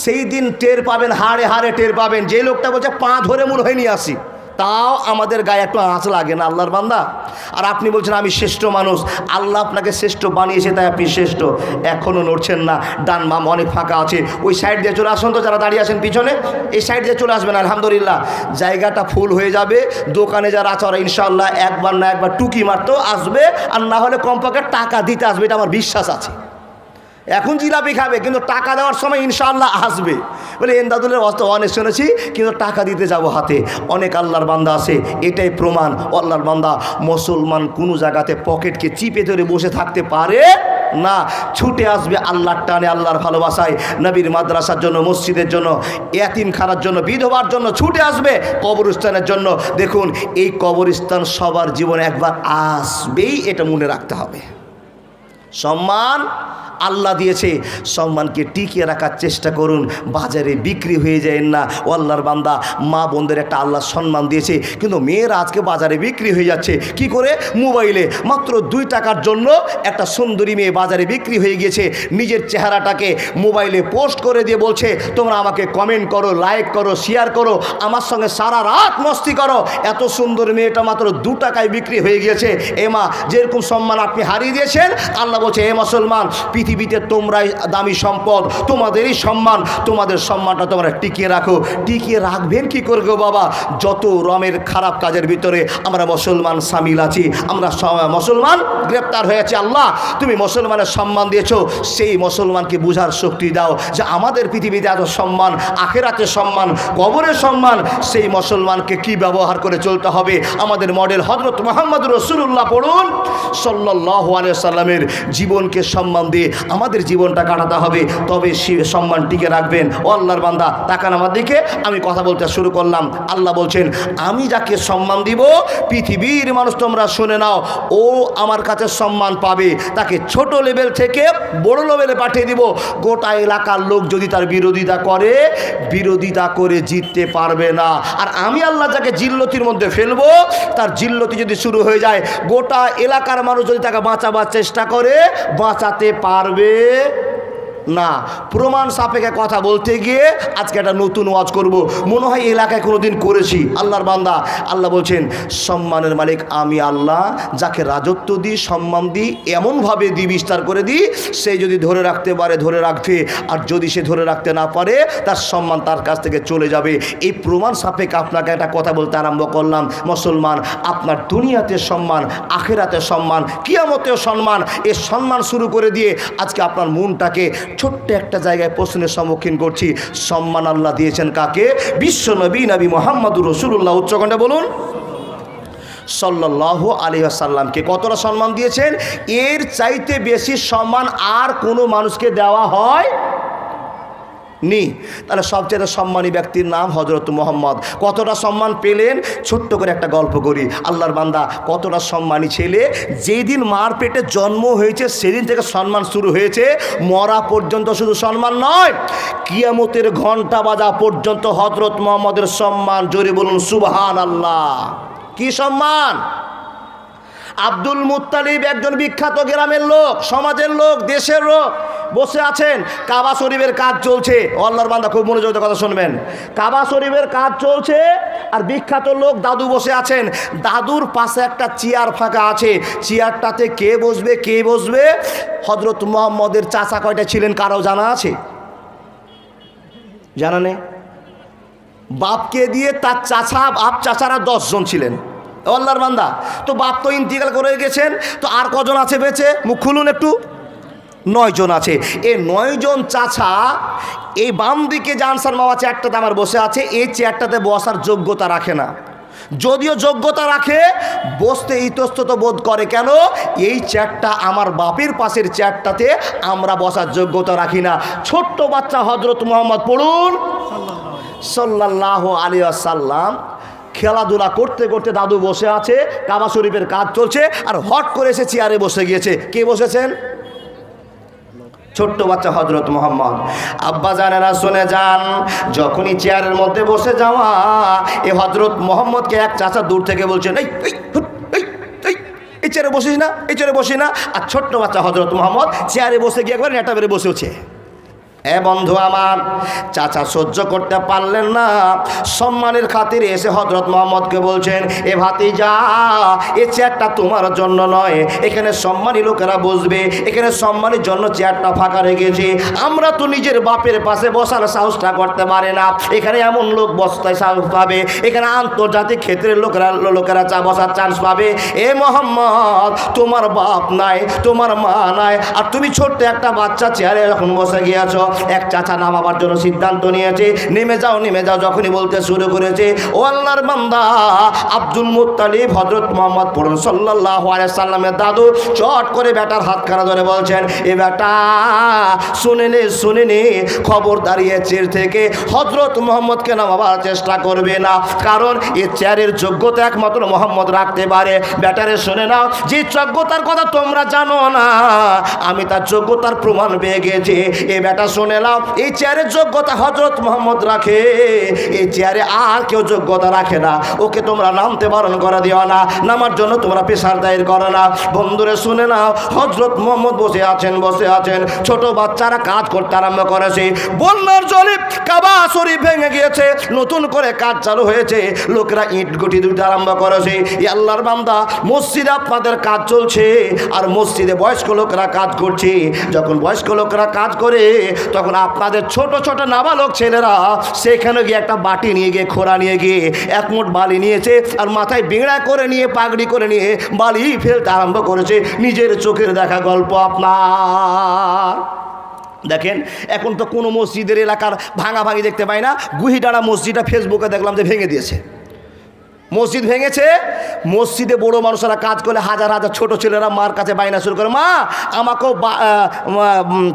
সেই দিন টের পাবেন, হাড়ে হাড়ে টের পাবেন। যে লোকটা বলছে পা ধরে মনে হয় নিয়ে আসি, তাও আমাদের গায়ে একটু আঁচ লাগে না আল্লাহর বান্দা? আর আপনি বলছেন আমি শ্রেষ্ঠ মানুষ, আল্লাহ আপনাকে শ্রেষ্ঠ বানিয়েছে তাই আপনি শ্রেষ্ঠ। এখনও নড়ছেন না, ডান বাম অনেক ফাঁকা আছে, ওই সাইড দিয়ে চলে আসুন তো, যারা দাঁড়িয়ে আছেন পিছনে এই সাইড দিয়ে চলে আসবেন। আলহামদুলিল্লাহ, জায়গাটা ফুল হয়ে যাবে। দোকানে যারা আছে ওরা ইনশাআল্লাহ একবার না একবার টুকি মারতেও আসবে, আর না হলে কমপক্ষে টাকা দিতে আসবে, এটা আমার বিশ্বাস আছে। এখন জিলাপি খাবে, কিন্তু টাকা দেওয়ার সময় ইনশাআল্লাহ আসবে। বলে এন্দাদুলের অস্ত অনেক শুনেছি, কিন্তু টাকা দিতে যাব হাতে। অনেক আল্লাহর বান্দা আছে, এটাই প্রমাণ। আল্লাহর বান্দা, মুসলমান কোনো জায়গাতে পকেটকে চিপে ধরে বসে থাকতে পারে না, ছুটে আসবে আল্লাহর টানে, আল্লাহর ভালোবাসায়, নবীর মাদ্রাসার জন্য, মসজিদের জন্য, এতিমখানার জন্য, বিধবার জন্য ছুটে আসবে, কবরস্থানের জন্য। দেখুন, এই কবরস্থান সবার জীবনে একবার আসবেই, এটা মনে রাখতে হবে। সম্মান আল্লাহ দিয়েছে, সম্মানকে টিকিয়ে রাখার চেষ্টা করুন, বাজারে বিক্রি হয়ে যায় না। ও আল্লাহর বান্দা, মা বোনদের একটা আল্লাহ সম্মান দিয়েছে, কিন্তু মেয়েরা আজকে বাজারে বিক্রি হয়ে যাচ্ছে কি করে? মোবাইলে মাত্র 2 টাকার জন্য একটা সুন্দরী মেয়ে বাজারে বিক্রি হয়ে গিয়েছে। নিজের চেহারাটাকে মোবাইলে পোস্ট করে দিয়ে বলছে, তোমরা আমাকে কমেন্ট করো, লাইক করো, শেয়ার করো, আমার সঙ্গে সারা রাত মস্তি করো। এত সুন্দর মেয়েটা মাত্র 2 টাকায় বিক্রি হয়ে গিয়েছে। এ মা, যেরকম সম্মান আপনি হারিয়ে দিয়েছেন, আল্লাহ বলছে, এ মুসলমান, পৃথিবীতে তোমরাই দামি সম্পদ, তোমাদেরই সম্মান, তোমাদের সম্মানটা তোমরা টিকিয়ে রাখো। টিকিয়ে রাখবেন কি করে গো বাবা? যত রমের খারাপ কাজের ভিতরে আমরা মুসলমান সামিল আছি, আমরা মুসলমান গ্রেপ্তার হয়েছে। আল্লাহ, তুমি মুসলমানের সম্মান দিয়েছো, সেই মুসলমানকে বুঝার শক্তি দাও যে আমাদের পৃথিবীতে এত সম্মান, আখেরাতে সম্মান, কবরের সম্মান, সেই মুসলমানকে কি ব্যবহার করে চলতে হবে। আমাদের মডেল হযরত মুহাম্মদ রাসূলুল্লাহ পড়ুন, সাল্লাল্লাহু আলাইহি সাল্লামের জীবনকে সম্মান দিয়ে আমাদের জীবনটা কাটাতে হবে, তবে সে সম্মান টিকে রাখবেন। ও আল্লাহর বান্দা, তাকান আমার দিকে, আমি কথা বলতে শুরু করলাম। আল্লাহ বলছেন, আমি যাকে সম্মান দিব, পৃথিবীর মানুষ তোমরা শুনে নাও, ও আমার কাছে সম্মান পাবে। তাকে ছোট লেভেল থেকে বড় লেভেলে পাঠিয়ে দিব। গোটা এলাকার লোক যদি তার বিরোধিতা করে, বিরোধিতা করে জিততে পারবে না। আর আমি আল্লাহ যাকে জিল্লতির মধ্যে ফেলবো, তার জিল্লতি যদি শুরু হয়ে যায়, গোটা এলাকার মানুষ যদি তাকে বাঁচাবার চেষ্টা করে, বাঁচাতে পারবে না। প্রমাণ সাপেক্ষে কথা বলতে গিয়ে আজকে একটা নতুন ওয়াজ করব, মনে হয় এলাকায় কোনোদিন করেছি। আল্লাহর বান্দা, আল্লাহ বলছেন, সম্মানের মালিক আমি আল্লাহ, যাকে রাজত্ব দিই, সম্মান দিই, এমনভাবে দিই, বিস্তার করে দিই, সে যদি ধরে রাখতে পারে ধরে রাখবে, আর যদি সে ধরে রাখতে না পারে, তার সম্মান তার কাছ থেকে চলে যাবে। এই প্রমাণ সাপেক্ষে আপনাকে একটা কথা বলতে আরম্ভ করলাম। মুসলমান, আপনার দুনিয়াতে সম্মান, আখেরাতে সম্মান, কিয়ামতেও সম্মান। এই সম্মান শুরু করে দিয়ে আজকে আপনার মনটাকে ছোট্ট একটা জায়গায় প্রশ্নের সম্মুখীন করছি। সম্মান আল্লাহ দিয়েছেন কাকে? বিশ্ব নবী নবী মুহাম্মদুর রাসূলুল্লাহ, উচ্চকণ্ঠে বলুন, সাল্লাল্লাহু আলাইহি ওয়াসাল্লামকে কতটা সম্মান দিয়েছেন? এর চাইতে বেশি সম্মান আর কোনো মানুষকে দেওয়া হয় নি। তাহলে সবচেয়ে সম্মানী ব্যক্তির নাম হযরত মুহাম্মদ। কতটা সম্মান পেলেন? ছোট্ট করে একটা গল্প করি। আল্লাহর বান্দা, কতটা সম্মানী ছেলে, যেদিন মার পেটে জন্ম হয়েছে সেদিন থেকে সম্মান শুরু হয়েছে, মরা পর্যন্ত শুধু সম্মান নয়, কিয়ামতের ঘন্টা বাজা পর্যন্ত হযরত মুহাম্মদের সম্মান। জোরে বলুন সুবহানাল্লাহ। কি সম্মান! আব্দুল মুত্তালিব একজন বিখ্যাত গ্রামের লোক, সমাজের লোক, দেশের লোক, বসে আছেন। কাবা শরীফের কাজ চলছে। আল্লাহর বান্দা, খুব মনোযোগ দিয়ে কথা শুনবেন। কাবা শরীফের কাজ চলছে, আর বিখ্যাত লোক দাদু বসে আছেন। দাদুর পাশে একটা চেয়ার ফাঁকা আছে। চেয়ারটাতে কে বসবে? কে বসবে? হযরত মুহাম্মদের চাচা কয়টা ছিলেন কারো জানা আছে? জানা নেই? বাপকে দিয়ে তার চাচা, বাপ চাচারা 10 জন ছিলেন। আল্লাহর বান্দা, তো বাপ তো ইন্তিকাল করে গেছেন, তো আর কজন আছে বেঁচে? মুখ খুলুন একটু। 9 জন আছে। এই 9 জন চাচা এই বাম দিকে যে আনসার মামা চেয়ারটাতে আমার বসে আছে, এই চেয়ারটাতে বসার যোগ্যতা রাখে না। যদিও যোগ্যতা রাখে, বসতে ইতস্তত বোধ করে। কেন? এই চেয়ারটা আমার বাপের পাশের চেয়ারটাতে আমরা বসার যোগ্যতা রাখি না। ছোট্ট বাচ্চা হযরত মুহাম্মদ পড়ুন, সাল্লাল্লাহু আলাইহি ওয়াসাল্লাম খেলাধুলা করতে করতে দাদু বসে আছে, কাবা শরীফের কাজ চলছে, আর হট করে এসে চেয়ারে বসে গিয়েছে। কে বসেছেন? ছোট্ট বাচ্চা হযরত মুহাম্মদ। আব্বা জানেরা শুনে যান, যখনই চেয়ারের মধ্যে বসে যাওয়া, এই হযরত মুহাম্মদকে এক চাচা দূর থেকে বলছেন, এই চেয়ারে বসিস না, এই চেয়ারে বসি না। আর ছোট্ট বাচ্চা হযরত মুহাম্মদ চেয়ারে বসে গিয়ে একবার নেটা বেড়ে বসেছে। এ বন্ধু আমার, চাচা সহ্য করতে পারলেন না, সম্মানের খাতিরে এসে হযরত মুহাম্মদকে বলছেন, এ ভাতিজা, এই চেয়ারটা তোমার জন্য নয়, এখানে সম্মানী লোকেরা বসবে, এখানে সম্মানের জন্য চেয়ারটা ফাঁকা রেখেছি। আমরা তো নিজের বাপের পাশে বসার সাহসটা করতে পারে না, এখানে এমন লোক বসতে সাহস পাবে, এখানে আন্তর্জাতিক ক্ষেত্রের লোকেরা বসার চান্স পাবে। এ মুহাম্মদ, তোমার বাপ নাই, তোমার মা নাই, আর তুমি ছোট্ট একটা বাচ্চা চেয়ারে যখন বসে গিয়েছো, এক চাচা নামাবার জন্য সিদ্ধান্ত নিয়েছে, নেমে যাও নেমে যাও যখনই বলতে শুরু করেছে, ও আল্লাহর বান্দা আব্দুল মুত্তালিব হযরত মুহাম্মদ পড়ুন সাল্লাল্লাহু আলাইহি সাল্লামের দাদু চট করে বেটার হাতখানা ধরে বলছেন, এ বেটা শুনে নে খবরদার এ চেয়ার থেকে হযরত মুহাম্মদকে নামাবার চেষ্টা করবে না, কারণ এই চেয়ারের যোগ্যতা একমাত্র মুহাম্মদ রাখতে পারে। বেটারে শুনে নাও, যে যোগ্যতার কথা তোমরা জানো না, আমি তার যোগ্যতার প্রমাণ পেয়ে গেছি। এই বেটা শুনে নাও, এই চেয়ারের যোগ্যতা হযরত মুহাম্মদ রাখে, এই চেয়ারে আর কেউ যোগ্যতা রাখে না। ওকে তোমরা নামতে বারণ করে দিও না, নামার জন্য তোমরা পেশার দায়ের করো না। বন্ধুরে শুনে নাও, হযরত মুহাম্মদ বসে আছেন, ছোট বাচ্চারা কাজ করতে আরম্ভ করেছে। বন্যার জলে কাবা শরীফ ভেঙে গিয়েছে, নতুন করে কাজ চালু হয়েছে, লোকেরা ইট গুটি দিতে আরম্ভ করেছে। আল্লাহর বান্দা মসজিদে আপনাদের কাজ চলছে, আর মসজিদে বয়স্ক লোকেরা কাজ করছে। যখন বয়স্ক লোকেরা কাজ করে, তখন আপনাদের ছোট ছোট নাবালক ছেলেরা সেখানে গিয়ে একটা বাটি নিয়ে গিয়ে, খোঁড়া নিয়ে গিয়ে এক মুঠ বালি নিয়েছে, আর মাথায় বিংড়া করে নিয়ে, পাগড়ি করে নিয়ে বালি ফেলতে আরম্ভ করেছে। নিজের চোখের দেখা গল্প আপনার। দেখেন, এখন তো কোনো মসজিদের এলাকার ভাঙাভাঙি দেখতে পাই না। গুহিডাড়া মসজিদটা ফেসবুকে দেখলাম যে ভেঙে দিয়েছে, মসজিদ ভেঙেছে। মসজিদে বড় মানুষেরা কাজ করলে হাজার হাজার ছোট ছেলেরা মার কাছে বাইনা শুরু করে, মা আমাকেও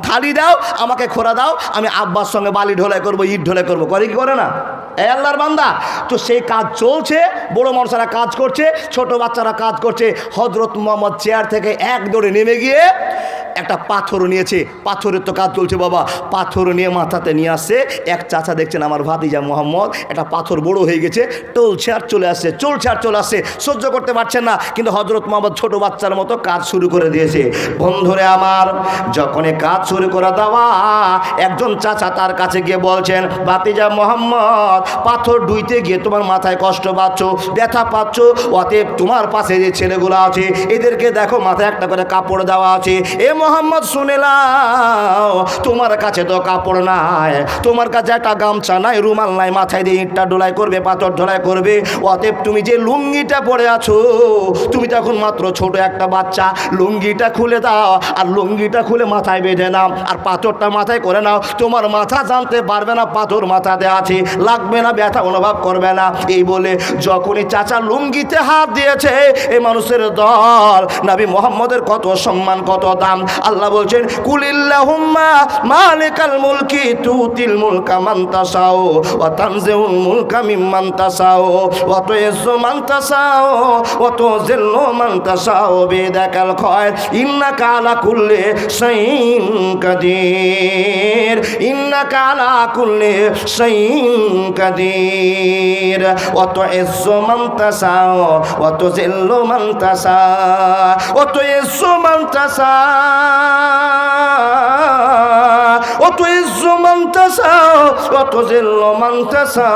থালি দাও, আমাকে খোরা দাও, আমি আব্বার সঙ্গে বালি ঢোলাই করবো, ইট ঢোলাই করবো। করে কি করে না? এই আল্লাহর বান্দা, তো সেই কাজ চলছে, বড় মানুষেরা কাজ করছে, ছোট বাচ্চারা কাজ করছে। হযরত মুহাম্মদ চেয়ার থেকে এক দৌড়ে নেমে গিয়ে একটা পাথর নিয়েছে, পাথরের তো কাজ চলছে বাবা, পাথর নিয়ে মাথাতে নিয়ে আসছে। এক চাচা দেখছেন আমার ভাতিজা মুহাম্মদ, একটা পাথর বড় হয়ে গেছে, চলছে আর চলে আসছে, সহ্য করতে পারছেন না, কিন্তু হযরত মুহাম্মদ ছোট বাচ্চার মতো কাজ শুরু করে দিয়েছে। বন্ধুরে আমার, যখন কাজ শুরু করে দেওয়া, একজন চাচা তার কাছে গিয়ে বলছেন, ভাতিজা মুহাম্মদ, পাথর ডুইতে গিয়ে তোমার মাথায় কষ্ট পাচ্ছ, ব্যথা পাচ্ছ, অতএব তোমার পাশে যে ছেলেগুলো আছে এদেরকে দেখো, মাথায় একটা করে কাপড় দেওয়া আছে। এ মুহাম্মদ শুনে নাও, তোমার কাছে তো কাপড় নাই, তোমার কাছে একটা গামছা নাই, রুমাল নাই, মাথায় দিয়ে ইটটা ঢোলাই করবে, পাথর ঢোলাই করবে। অতএব তুমি যে লুঙ্গিটা পরে আছো, তুমি তখন মাত্র ছোট একটা বাচ্চা, লুঙ্গিটা খুলে দাও, আর লুঙ্গিটা খুলে মাথায় বেঁধে নাও, আর পাথরটা মাথায় করে নাও। তোমার মাথা জানতে পারবে না পাথর মাথাতে আছে, লাগবে না, ব্যথা অনুভব করবে না। এই বলে যখনই চাচা লুঙ্গিতে হাত দিয়েছে, এই মানুষের দল নবী মুহাম্মদের কত সম্মান, কত দাম। আল্লাহ বলছেন, কুলিল্লাহুম্মা মালিকাল মুলকি তুতিল মুলকা মান তাশাউ ওয়া তানজিউল মুলকা মিম্মান তাশাউ ওয়া তুইজ্জু মান তাশাউ ওয়া তুযিল্লু মান তাশাউ বিয়াদিকাল খায়র ইন্নাকা আলা কুল্লি শাইইন কাদির, ইন্নাকা আলা কুল্লি শাইইন কাদির। ওয়া তুইজ্জু মান তাশাউ ওয়া তুযিল্লু মান তাশাউ ওয়া তুইজ্জু মান তাশাউ ওয়া তুইজ্জু মান তাশাউ ওয়া তুযিল্লু মান তাশাউ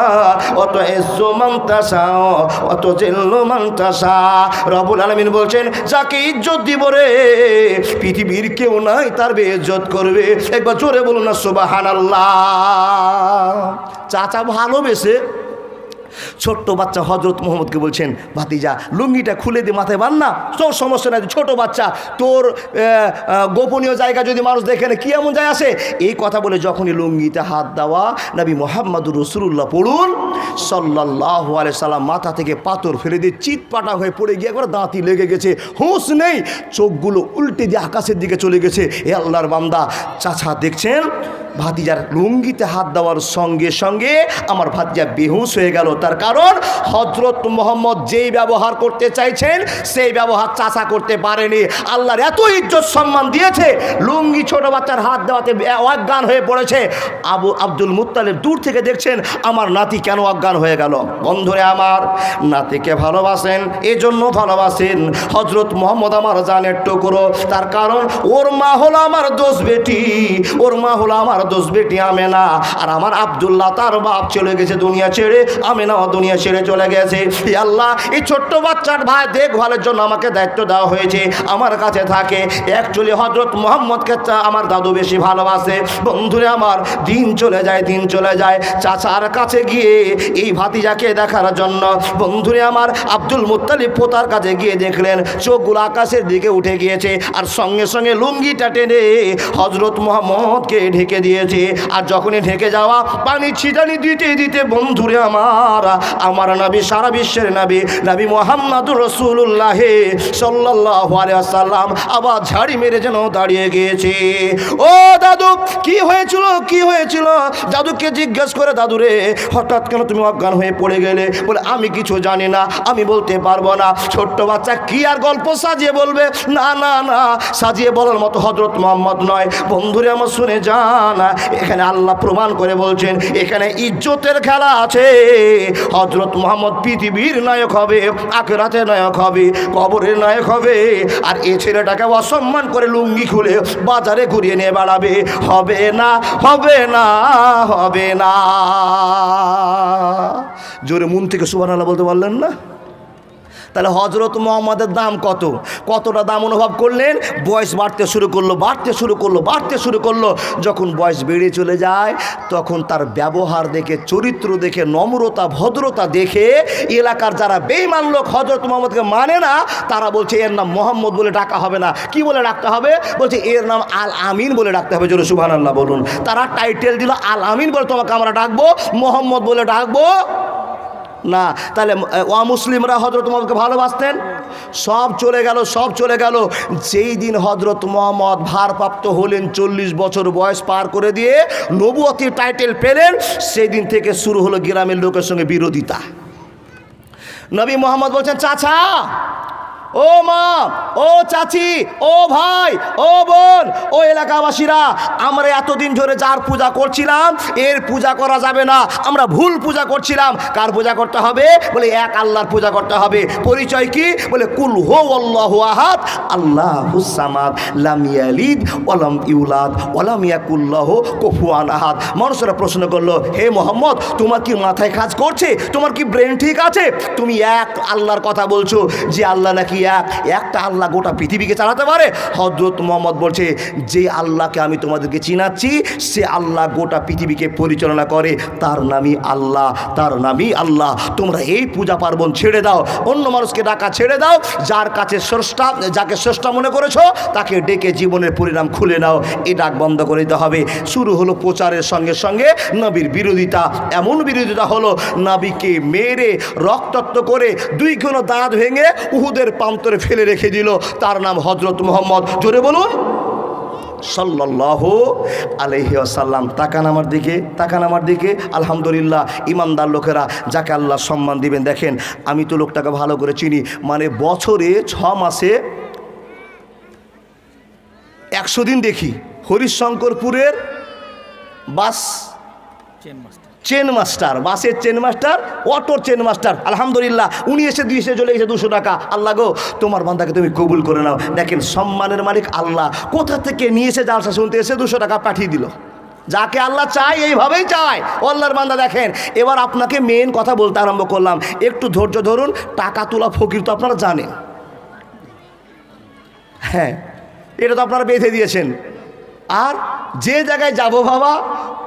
ওয়া তুইজ্জু মান তাশাউ ওয়া তুযিল্লু মান তাশাউ। রব্বুল আলামিন বলছেন, যাকে ইজ্জত দিব রে, পৃথিবীর কেউ নাই তার বেইজ্জত করবে। একবার জোরে বলুন না সুবহানাল্লাহ। চাচা ভালোবেসে ছোট্ট বাচ্চা হযরত মুহাম্মদকে বলছেন, ভাতিজা লুঙ্গিটা খুলে দিয়ে মাথায় বান না, তোর সমস্যা নাই, ছোট বাচ্চা, তোর গোপনীয় জায়গা যদি মানুষ দেখে না কি এমন যায় আসে। এই কথা বলে যখনই লুঙ্গিতে হাত দেওয়া, নবী মুহাম্মদুর রাসূলুল্লাহ পড়ুন সাল্লাল্লাহু আলাইহি সাল্লাম মাথা থেকে পাথর ফেলে দিয়ে চিৎপাটা হয়ে পড়ে গিয়ে একবার দাঁতি লেগে গেছে, হুঁশ নেই, চোখগুলো উল্টে দিয়ে আকাশের দিকে চলে গেছে। এ আল্লাহর বান্দা, চাচা দেখছেন ভাতিজার লুঙ্গিতে হাত দেওয়ার সঙ্গে সঙ্গে আমার ভাতিজা বেহুশ হয়ে গেল। তার কারণ হযরত মুহাম্মদ যেই ব্যবহার করতে চাইছেন সেই ব্যবহার চাচা করতে পারেনি। আল্লাহর এত ইজ্জত সম্মান দিয়েছে, লুঙ্গি ছোট বাচ্চার হাত দেওয়াতে অজ্ঞান হয়ে পড়েছে। আব্দুল মুত্তালিব দূর থেকে দেখছেন আমার নাতি কেন অজ্ঞান হয়ে গেল। বন্ধুরে আমার, নাতিকে ভালোবাসেন, এজন্য ভালোবাসেন। হযরত মুহাম্মদ আমার জানের টুকরো, তার কারণ ওর মা হলো আমার দোষ বেটি, ওর মা হলো আমার দোষ বেটি আমেনা। আর আমার আব্দুল্লাহ, তার বাপ চলে গেছে দুনিয়া ছেড়ে, আমেনা দুনিয়া ছেড়ে চলে গেছে। আল্লাহ, এই ছোট্ট বাচ্চার ভাই দেখভালের জন্য আমাকে দায়িত্ব দেওয়া হয়েছে, আমার কাছে থাকে। অ্যাকচুয়ালি হযরত মুহাম্মদকে আমার দাদু বেশি ভালোবাসে। বন্ধুরে আমার, দিন চলে যায় চাচার কাছে গিয়ে এই ভাতিজাকে দেখার জন্য। বন্ধুরে আমার, আব্দুল মুত্তালিব পোতার কাছে গিয়ে দেখলেন চোখগুলো আকাশের দিকে উঠে গিয়েছে, আর সঙ্গে সঙ্গে লুঙ্গিটা টেনে হযরত মুহাম্মদকে ঢেকে দিয়েছে। আর যখনই ঢেকে যাওয়া পানি ছিটানি দিতে দিতে বন্ধুরে আমার নবী, সারা বিশ্বের নবী, নবী মুহাম্মদুর রাসূলুল্লাহ সাল্লাল্লাহু আলাইহি ওয়াসাল্লাম আবার ঝাড়ি মেরে যেন দাঁড়িয়ে গিয়েছে। ও দাদু, কি হয়েছিল, কি হয়েছিল? দাদুকে জিজ্ঞেস করে, দাদু রে হঠাৎ কেন তুমি অজ্ঞান হয়ে পড়ে গেলে? বলে আমি কিছু জানি না, আমি বলতে পারবো না। ছোট্ট বাচ্চা কি আর গল্প সাজিয়ে বলবে? না না না, সাজিয়ে বলার মতো হযরত মুহাম্মদ নয়। বন্ধুরে আমার শুনে যান, এখানে আল্লাহ প্রমাণ করে বলছেন এখানে ইজ্জতের খেলা আছে। হযরত মুহাম্মদ পৃথিবীর নায়ক হবে, আখিরাতের নায়ক হবে, কবরের নায়ক হবে। আর এই ছেলেটাকে অসম্মান করে লুঙ্গি খুলে বাজারে ঘুরিয়ে নিয়ে বেড়াবে? হবে না, হবে না, হবে না। জোরে মন থেকে সুবহানাল্লাহ বলতে পারলেন না? তাহলে হযরত মুহাম্মদের দাম কত, কতটা দাম অনুভব করলেন? বয়স বাড়তে শুরু করলো, বাড়তে শুরু করলো, বাড়তে শুরু করলো। যখন বয়স বেড়ে চলে যায় তখন তার ব্যবহার দেখে, চরিত্র দেখে, নম্রতা ভদ্রতা দেখে এলাকার যারা বেঈমান লোক হযরত মুহাম্মদকে মানে না, তারা বলছে এর নাম মুহাম্মদ বলে ডাকা হবে না। কি বলে ডাকতে হবে? বলছে এর নাম আল আমিন বলে ডাকতে হবে। জোরে সুবহানাল্লাহ বলুন। তারা টাইটেল দিল আল আমিন বলে তোমাকে আমরা ডাকবো, মুহাম্মদ বলে ডাকবো না। তাহলে অমুসলিমরা হযরত মুহাম্মদকে ভালোবাসতেন? সব চলে গেল, সব চলে গেল। যেই দিন হযরত মুহাম্মদ ভারপ্রাপ্ত হলেন, 40 বছর বয়স পার করে দিয়ে নবুয়তির টাইটেল পেলেন, সেই দিন থেকে শুরু হলো গ্রামের লোকের সঙ্গে বিরোধিতা। নবী মুহাম্মদ বলছেন চাচা, ও মা, ও চাচি, ও ভাই, ও বোন, ও এলাকাবাসীরা, আমরা এতদিন ধরে যার পূজা করছিলাম এর পূজা করা যাবে না, আমরা ভুল পূজা করছিলাম। কার পূজা করতে হবে? বলে এক আল্লাহর পূজা করতে হবে। পরিচয় কি? বলে কুল হুয়াল্লাহু আহাদ আল্লাহুস সামাদ লাম ইয়ালিদ ওয়া লাম ইউলাদ ওয়া লাম ইয়াকুল লাহু কুফুয়ান আহাদ। মানুষরা প্রশ্ন করলো, হে মুহাম্মদ, তোমার কি মাথায় কাজ করছে? তোমার কি ব্রেন ঠিক আছে? তুমি এক আল্লাহর কথা বলছো, যে আল্লাহ নাকি একটা আল্লাহ গোটা পৃথিবীকে চালাতে পারে। হযরত মুহাম্মদ বলছে যে আল্লাহকে আমি তোমাদেরকে চিনাচ্ছি সে আল্লাহ গোটা পৃথিবীকে পরিচালনা করে, তার নামই আল্লাহ, তার নামই আল্লাহ। তোমরা এই পূজা পার্বণ ছেড়ে দাও, অন্য মানুষকে ডাকা ছেড়ে দাও, যার কাছে স্রষ্টা, যাকে স্রষ্টা মনে করেছো তাকে ডেকে জীবনের পরিণাম খুলে নাও। এই ডাক বন্ধ করে দিতে হবে। শুরু হলো প্রচারের সঙ্গে সঙ্গে নবীর বিরোধিতা। এমন বিরোধিতা হলো নবীকে মেরে রক্তাক্ত করে 2 কোণ দাঁত ভেঙে উহুদের প্রান্তরে ফেলে রেখে দিল। তার নাম হযরত মুহাম্মদ। জোরে বলুন সাল্লাল্লাহু আলাইহি ওয়াসাল্লাম। তাকান আমার দিকে, তাকান আমার দিকে। আলহামদুলিল্লাহ, ইমানদার লোকেরা যাকে আল্লাহ সম্মান দিবেন। দেখেন আমি তো লোকটাকে ভালো করে চিনি, মানে বছরে 6 মাসে 100 দিন দেখি হরিশঙ্করপুরের বাস চেন মাস্টার, বাসের চেন মাস্টার, অটোর চেন মাস্টার। আলহামদুলিল্লাহ, উনি এসে দিয়েছে, চলে গেছে 200 টাকা। আল্লাহ গো, তোমার বান্দাকে তুমি কবুল করে নাও। দেখেন সম্মানের মালিক আল্লাহ কোথা থেকে নিয়েছে, জালসা শুনতে এসে 200 টাকা পাঠিয়ে দিল। যাকে আল্লাহ চায় এইভাবেই চায়। আল্লাহর বান্দা দেখেন, এবার আপনাকে মেন কথা বলতে আরম্ভ করলাম, একটু ধৈর্য ধরুন। টাকা তোলা ফকির তো আপনারা জানেন, হ্যাঁ, এটা তো আপনারা বেঁধে দিয়েছেন। আর যে জায়গায় যাব বাবা,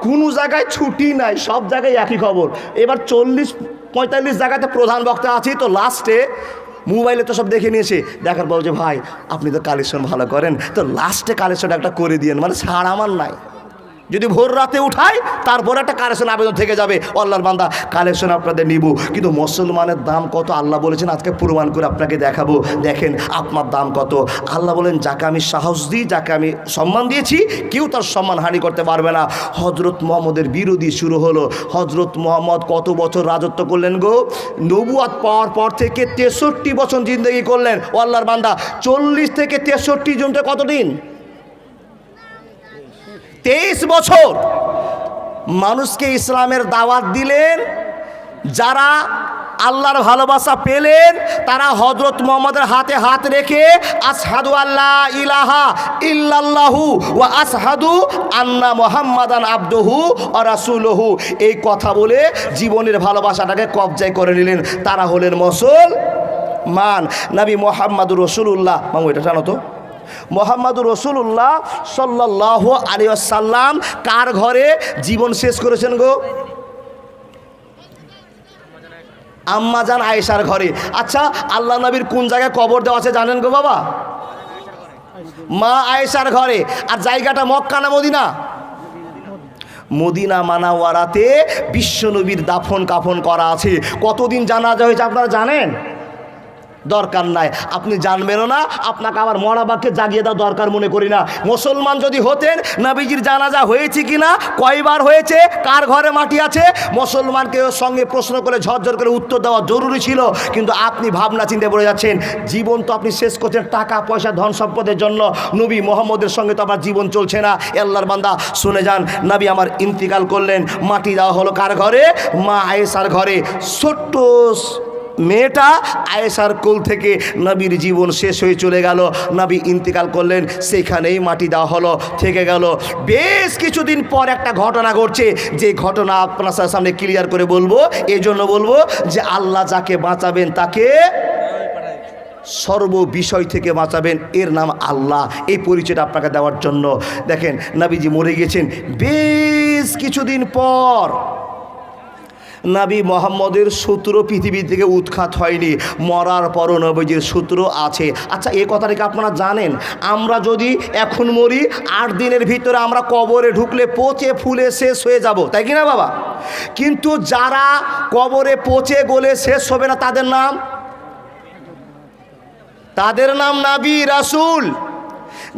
কোনো জায়গায় ছুটি নাই, সব জায়গায় একই খবর। এবার 40-45 জায়গাতে প্রধান বক্তা আছি, তো লাস্টে মোবাইলে তো সব দেখে নিয়েছে, দেখার বলছে ভাই আপনি তো কালেকশন ভালো করেন, তো লাস্টে কালেকশন একটা করে দিয়েন, মানে ছাড় আমার নাই। যদি ভোর রাতে উঠাই তারপরে একটা কালেকশন আবেদন থেকে যাবে, আল্লাহর বান্দা কালেকশন আপনাদের নিব। কিন্তু মুসলমানের দাম কত আল্লাহ বলেছেন, আজকে প্রমাণ করে আপনাকে দেখাবো। দেখেন আপনার দাম কত। আল্লাহ বলেন যাকে আমি সাহস দিই, যাকে আমি সম্মান দিয়েছি, কেউ তার সম্মান হানি করতে পারবে না। হযরত মুহাম্মদের বিরোধী শুরু হলো। হযরত মুহাম্মদ কত বছর রাজত্ব করলেন গো? নবুয়ত পাওয়ার পর থেকে 63 বছর জিন্দগি করলেন। আল্লাহর বান্দা 40 থেকে 63 জনটা কত দিন? 23 বছর মানুষকে ইসলামের দাওয়াত দিলেন। যারা আল্লাহর ভালোবাসা পেলেন তারা হযরত মুহাম্মদের হাতে হাত রেখে আশহাদু আল্লা ইলাহা ইল্লাল্লাহু ওয়া আশহাদু আন্না মুহাম্মাদান আবদুহু ওয়া রাসূলুহু এই কথা বলে জীবনের ভালোবাসাটাকে কবজায় করে নিলেন। তারা হলেন মুসলমান। নবী মুহাম্মদুর রাসূলুল্লাহ, মামু এটা জানো তো, মুহাম্মদুর রাসূলুল্লাহ সাল্লাল্লাহু আলাইহি ওয়াসাল্লাম কার ঘরে জীবন শেষ করেছেন গো? আম্মাজান আয়েশার ঘরে। আচ্ছা, আল্লাহ নবীর কোন জায়গায় কবর দেওয়া আছে জানেন গো বাবা? মা আয়েশার ঘরে। আর জায়গাটা মক্কা না মদিনা? মদিনা মানাওয়ারাতে বিশ্বনবীর দাফন কাফন করা আছে। কতদিন জানাজা হয়েছে আপনারা জানেন? দরকার নাই, আপনি জানবেনও না, আপনাকে আবার মরাবাককে জাগিয়ে দেওয়া দরকার মনে করি না। মুসলমান যদি হতেন নবীজির জানাজা হয়েছে কিনা, কয়বার হয়েছে, কার ঘরে মাটি আছে, মুসলমানকে ওর সঙ্গে প্রশ্ন করে ঝরঝর করে উত্তর দেওয়া জরুরি ছিল। কিন্তু আপনি ভাবনা চিন্তা পড়ে যাচ্ছেন, জীবন তো আপনি শেষ করছেন টাকা পয়সা ধন সম্পদের জন্য, নবী মোহাম্মদের সঙ্গে তো আমার জীবন চলছে না। আল্লাহর বান্দা শুনে যান, নবী আমার ইন্তিকাল করলেন, মাটি দেওয়া হলো কার ঘরে? মা আয়েশার ঘরে। ছোট্ট মেয়েটা আয়েশার কোল থেকে নবীর জীবন শেষ হয়ে চলে গেল, নবী ইন্তিকাল করলেন, সেখানেই মাটি দেওয়া হলো, থেকে গেল। বেশ কিছুদিন পর একটা ঘটনা ঘটছে, যে ঘটনা আপনার সামনে ক্লিয়ার করে বলবো। এই জন্য বলবো যে আল্লাহ যাকে বাঁচাবেন তাকে সর্ব বিষয় থেকে বাঁচাবেন, এর নাম আল্লাহ। এই পরিচয়টা আপনাকে দেওয়ার জন্য দেখেন, নবীজি মরে গেছেন। বেশ কিছুদিন পর নবী মোহাম্মদের সূত্র পৃথিবী থেকে উৎখাত হয়নি, মরার পরও নবীজির সূত্র আছে। আচ্ছা, এই কথাটা কি আপনারা জানেন? আমরা যদি এখন মরি, 8 দিনের ভিতরে আমরা কবরে ঢুকলে পচে ফুলে শেষ হয়ে যাব, তাই কি না বাবা? কিন্তু যারা কবরে পচে গলে শেষ হবে না, তাদের নাম নবী রাসূল।